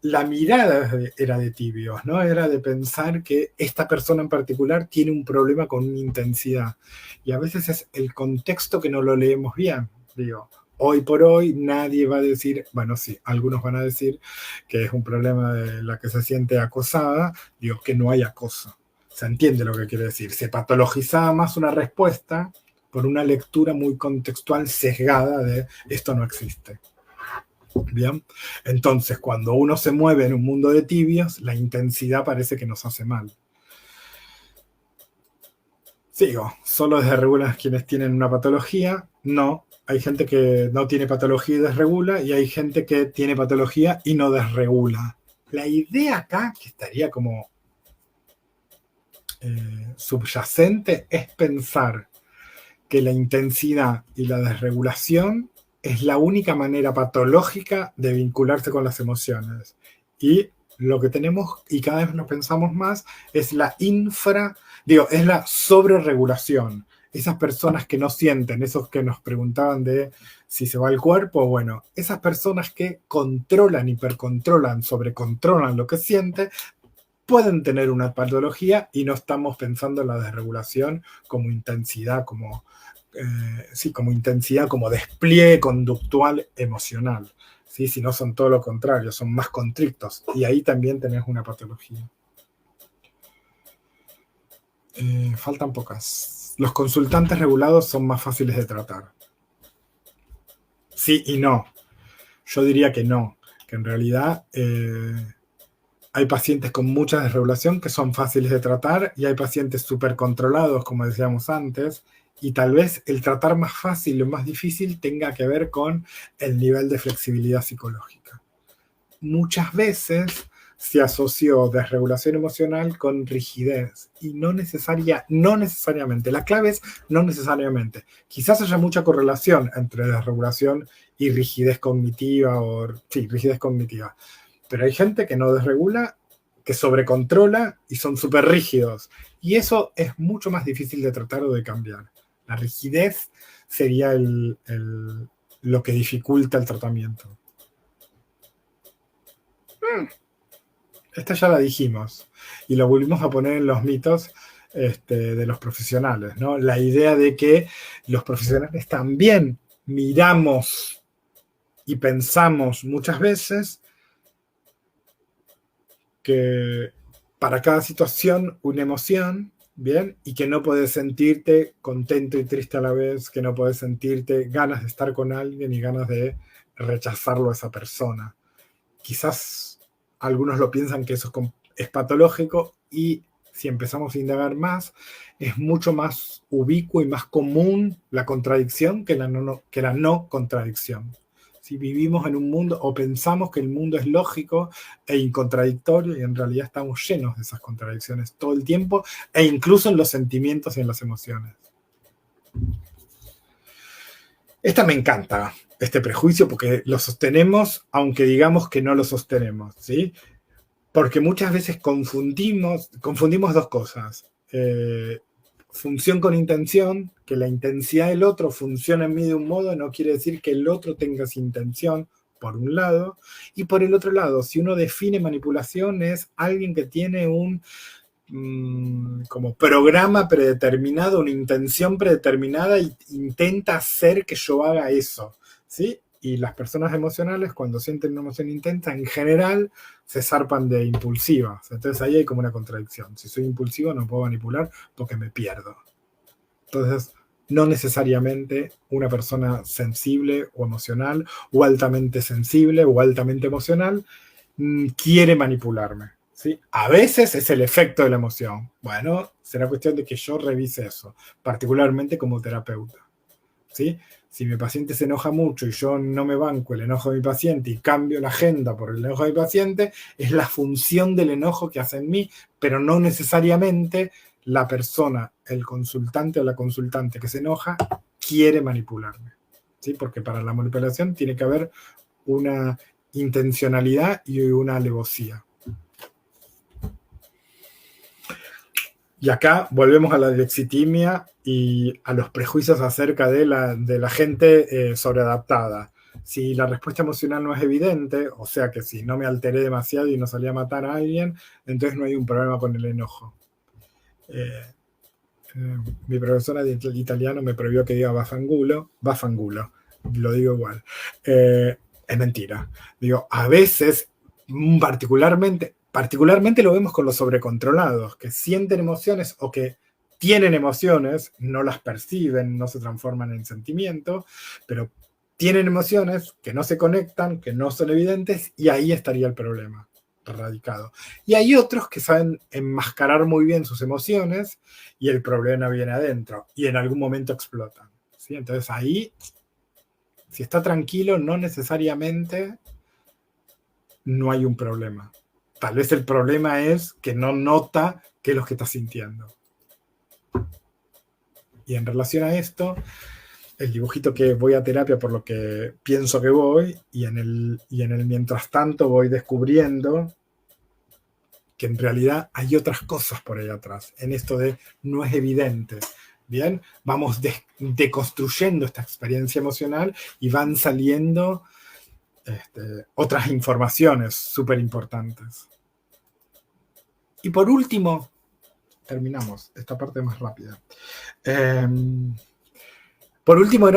la mirada era de tibios, ¿no? Era de pensar que esta persona en particular tiene un problema con una intensidad. Y a veces es el contexto que no lo leemos bien. Digo, hoy por hoy nadie va a decir, bueno, sí, algunos van a decir que es un problema de la que se siente acosada, digo, que no hay acoso. Se entiende lo que quiere decir. Se patologizaba más una respuesta por una lectura muy contextual sesgada de esto no existe. Bien, entonces cuando uno se mueve en un mundo de tibios, la intensidad parece que nos hace mal. Sigo, solo desregulan quienes tienen una patología. No, hay gente que no tiene patología y desregula, y hay gente que tiene patología y no desregula. La idea acá, que estaría como subyacente, es pensar que la intensidad y la desregulación es la única manera patológica de vincularse con las emociones. Y lo que tenemos, y cada vez nos pensamos más, es la es la sobreregulación. Esas personas que no sienten, esos que nos preguntaban de si se va el cuerpo, bueno, esas personas que controlan, hipercontrolan, sobrecontrolan lo que siente, pueden tener una patología y no estamos pensando en la desregulación como intensidad, como intensidad, como despliegue conductual emocional, ¿sí? Si no son todo lo contrario, son más constrictos y ahí también tenés una patología. Faltan pocas. Los consultantes regulados son más fáciles de tratar. Sí y no. Yo diría que no, que en realidad hay pacientes con mucha desregulación que son fáciles de tratar y hay pacientes súper controlados, como decíamos antes, y tal vez el tratar más fácil o más difícil tenga que ver con el nivel de flexibilidad psicológica. Muchas veces se asoció desregulación emocional con rigidez y no necesariamente. La clave es no necesariamente. Quizás haya mucha correlación entre desregulación y rigidez cognitiva rigidez cognitiva. Pero hay gente que no desregula, que sobrecontrola y son súper rígidos. Y eso es mucho más difícil de tratar o de cambiar. La rigidez sería lo que dificulta el tratamiento. Esta ya la dijimos y lo volvimos a poner en los mitos de los profesionales, ¿no? La idea de que los profesionales también miramos y pensamos muchas veces que para cada situación una emoción, ¿bien? Y que no puedes sentirte contento y triste a la vez, que no puedes sentirte ganas de estar con alguien y ganas de rechazarlo a esa persona. Quizás algunos lo piensan que eso es patológico y si empezamos a indagar más, es mucho más ubicuo y más común la contradicción que la no contradicción. Si vivimos en un mundo o pensamos que el mundo es lógico e incontradictorio y en realidad estamos llenos de esas contradicciones todo el tiempo e incluso en los sentimientos y en las emociones. Esta me encanta, este prejuicio, porque lo sostenemos aunque digamos que no lo sostenemos, ¿sí? Porque muchas veces confundimos dos cosas. Función con intención, que la intensidad del otro funciona en mí de un modo, no quiere decir que el otro tenga esa intención, por un lado. Y por el otro lado, si uno define manipulación, es alguien que tiene un como programa predeterminado, una intención predeterminada e intenta hacer que yo haga eso, ¿sí? Y las personas emocionales, cuando sienten una emoción intensa, en general se zarpan de impulsivas. Entonces ahí hay como una contradicción. Si soy impulsivo no puedo manipular porque me pierdo. Entonces, no necesariamente una persona sensible o emocional, o altamente sensible o altamente emocional, quiere manipularme. ¿Sí? A veces es el efecto de la emoción. Bueno, será cuestión de que yo revise eso, particularmente como terapeuta. ¿Sí? Si mi paciente se enoja mucho y yo no me banco el enojo de mi paciente y cambio la agenda por el enojo de mi paciente, es la función del enojo que hace en mí, pero no necesariamente la persona, el consultante o la consultante que se enoja, quiere manipularme. ¿Sí? Porque para la manipulación tiene que haber una intencionalidad y una alevosía. Y acá volvemos a la dilexitimia y a los prejuicios acerca de la gente sobreadaptada. Si la respuesta emocional no es evidente, o sea que si no me alteré demasiado y no salí a matar a alguien, entonces no hay un problema con el enojo. Mi profesora de italiano me prohibió que diga bafangulo, lo digo igual. Es mentira. Digo, a veces, particularmente lo vemos con los sobrecontrolados, que sienten emociones o que tienen emociones, no las perciben, no se transforman en sentimiento, pero tienen emociones que no se conectan, que no son evidentes, y ahí estaría el problema radicado. Y hay otros que saben enmascarar muy bien sus emociones y el problema viene adentro y en algún momento explotan. ¿Sí? Entonces ahí, si está tranquilo, no necesariamente no hay un problema. Tal vez el problema es que no nota qué es lo que está sintiendo. Y en relación a esto, el dibujito que voy a terapia por lo que pienso que voy, y en el mientras tanto voy descubriendo que en realidad hay otras cosas por ahí atrás, en esto de no es evidente. Bien, vamos deconstruyendo esta experiencia emocional y van saliendo otras informaciones súper importantes. Y por último, terminamos esta parte más rápida. Por último,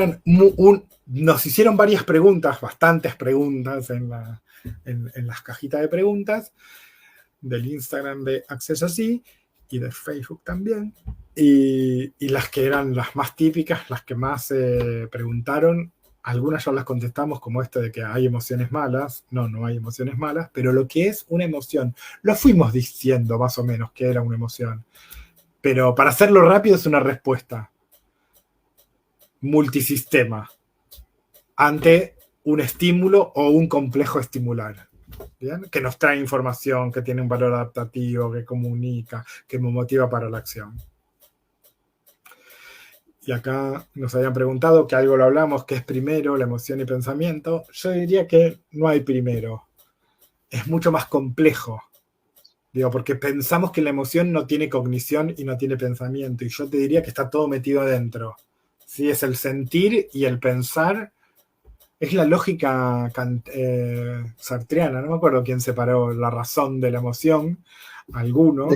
nos hicieron varias preguntas, bastantes preguntas en las cajitas de preguntas del Instagram de Access Así y de Facebook también. Y las que eran las más típicas, las que más preguntaron, algunas ya las contestamos, como esta de que hay emociones malas. No hay emociones malas, pero lo que es una emoción, lo fuimos diciendo más o menos que era una emoción. Pero para hacerlo rápido es una respuesta multisistema ante un estímulo o un complejo estimular. ¿Bien? Que nos trae información, que tiene un valor adaptativo, que comunica, que me motiva para la acción. Y acá nos habían preguntado, que algo lo hablamos, ¿qué es primero, la emoción y pensamiento? Yo diría que no hay primero. Es mucho más complejo. Digo, porque pensamos que la emoción no tiene cognición y no tiene pensamiento. Y yo te diría que está todo metido adentro. ¿Sí? Es el sentir y el pensar. Es la lógica sartreana. No me acuerdo quién separó la razón de la emoción. Alguno.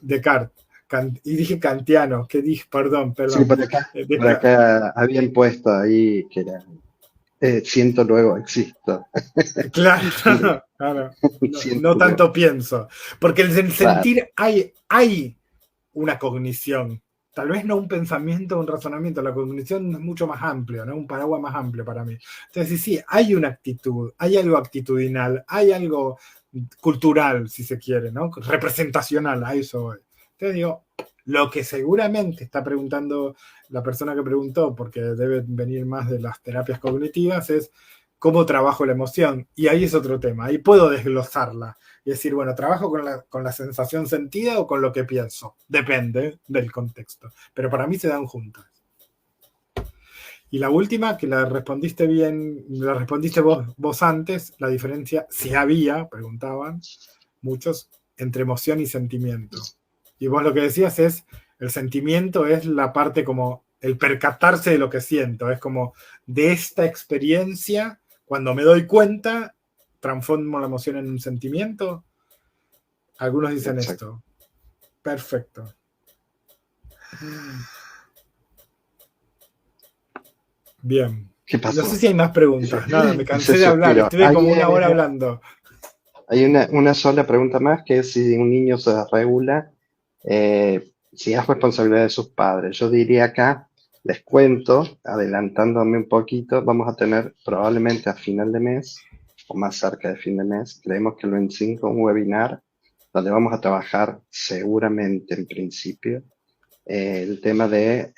Descartes. Y dije kantiano, ¿qué dije? Perdón. Sí, por acá habían puesto ahí que era siento, luego existo. Claro. No tanto pienso. Porque en el sentir hay una cognición. Tal vez no un pensamiento o un razonamiento. La cognición es mucho más amplio, ¿no? Un paraguas más amplio para mí. Entonces, sí, hay una actitud, hay algo actitudinal, hay algo cultural, si se quiere, ¿no? Representacional, a eso voy. Entonces digo, lo que seguramente está preguntando la persona que preguntó, porque debe venir más de las terapias cognitivas, es cómo trabajo la emoción. Y ahí es otro tema, ahí puedo desglosarla y decir, bueno, ¿trabajo con la sensación sentida o con lo que pienso? Depende del contexto, pero para mí se dan juntas. Y la última, que la respondiste bien, la respondiste vos antes, la diferencia, si había, preguntaban muchos, entre emoción y sentimiento. Y vos lo que decías es, el sentimiento es la parte como el percatarse de lo que siento, es como de esta experiencia, cuando me doy cuenta, transformo la emoción en un sentimiento. Algunos dicen esto. Perfecto. Bien. ¿Qué pasó? No sé si hay más preguntas. Nada, me cansé de hablar. Estuve como una hora hablando. Hay una sola pregunta más, que es si un niño se regula, si es responsabilidad de sus padres. Yo diría acá, les cuento, adelantándome un poquito, vamos a tener probablemente a final de mes o más cerca de fin de mes, creemos que el 25 un webinar donde vamos a trabajar seguramente en principio el tema de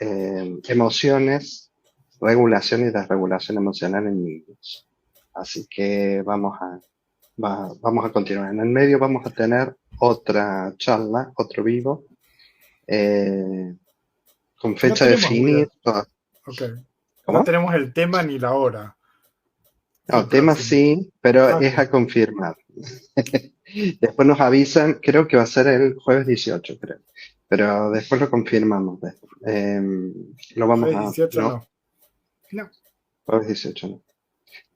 emociones, regulación y desregulación emocional en niños. Así que vamos a continuar. En el medio vamos a tener otra charla, otro vivo, con No fecha tenemos definida. Ok. No ¿Cómo? tenemos el tema ni la hora del No, tema próximo. sí, pero Ah, es ok. a confirmar. Después nos avisan, creo que va a ser el jueves 18, creo. Pero después lo confirmamos. Lo vamos Jueves a, 18 no, no. No. jueves 18, no.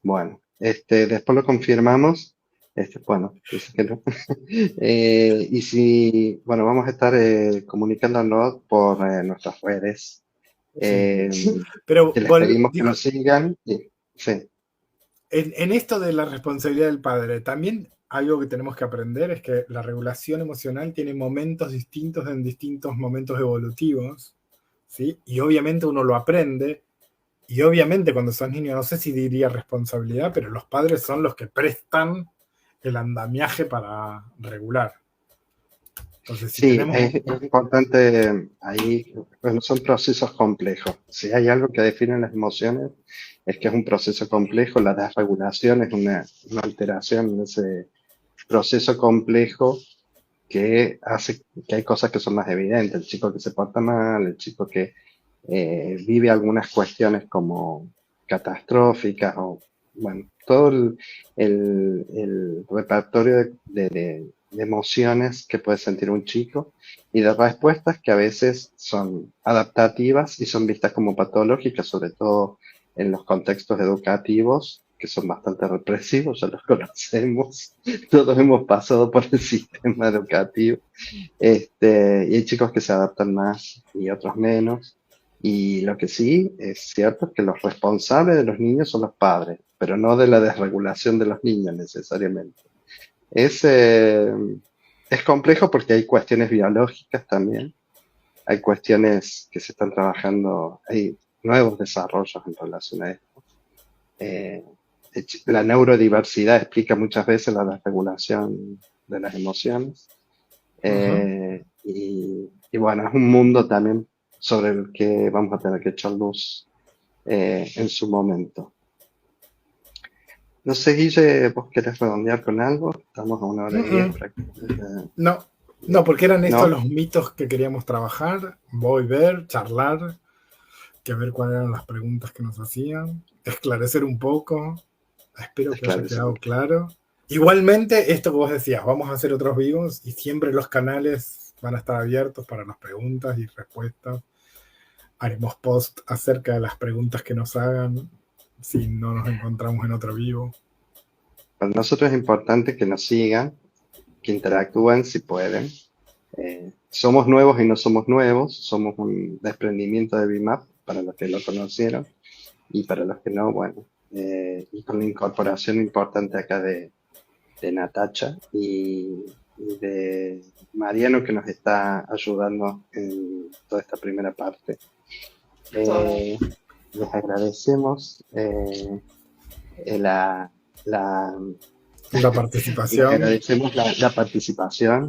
Bueno, después lo confirmamos. Bueno, dice que no. Y si, bueno, vamos a estar comunicándonos por nuestras redes. Sí. eh, Pero que les pedimos que digo, nos sigan. Sí, en esto de la responsabilidad del padre, también algo que tenemos que aprender es que la regulación emocional tiene momentos distintos en distintos momentos evolutivos, ¿sí? Y obviamente uno lo aprende, y obviamente cuando sos niño, no sé si diría responsabilidad, pero los padres son los que prestan el andamiaje para regular. Entonces, si sí, tenemos... es importante ahí, bueno, son procesos complejos. Si hay algo que define las emociones, es que es un proceso complejo. La desregulación es una alteración en ese proceso complejo que hace que hay cosas que son más evidentes. El chico que se porta mal, el chico que vive algunas cuestiones como catastróficas o, bueno, todo el repertorio de emociones que puede sentir un chico y de respuestas que a veces son adaptativas y son vistas como patológicas, sobre todo en los contextos educativos, que son bastante represivos, ya los conocemos, todos hemos pasado por el sistema educativo, y hay chicos que se adaptan más y otros menos. Y lo que sí es cierto es que los responsables de los niños son los padres, pero no de la desregulación de los niños necesariamente. Es, eh, es complejo porque hay cuestiones biológicas también, hay cuestiones que se están trabajando, hay nuevos desarrollos en relación a esto. Eh, la neurodiversidad explica muchas veces la desregulación de las emociones. Ujú. Y bueno, es un mundo también sobre el que vamos a tener que echar luz en su momento. No sé, Guille, ¿vos querés redondear con algo? Estamos a 1 hora 10 Mm-mm. prácticamente. No, no, porque eran estos ¿No? los mitos que queríamos trabajar, voy a ver, charlar, que ver cuáles eran las preguntas que nos hacían, esclarecer un poco, espero que haya Esclarecer. quedado claro. Igualmente, esto que vos decías, vamos a hacer otros vivos y siempre los canales van a estar abiertos para las preguntas y respuestas. Haremos post acerca de las preguntas que nos hagan si no nos encontramos en otro vivo. Para nosotros es importante que nos sigan, que interactúen si pueden. Somos nuevos y no somos nuevos, somos un desprendimiento de BIMAP para los que lo conocieron y para los que no, bueno, y con la incorporación importante acá de Natacha y de Mariano que nos está ayudando en toda esta primera parte. Les agradecemos la, la, La les participación. agradecemos la participación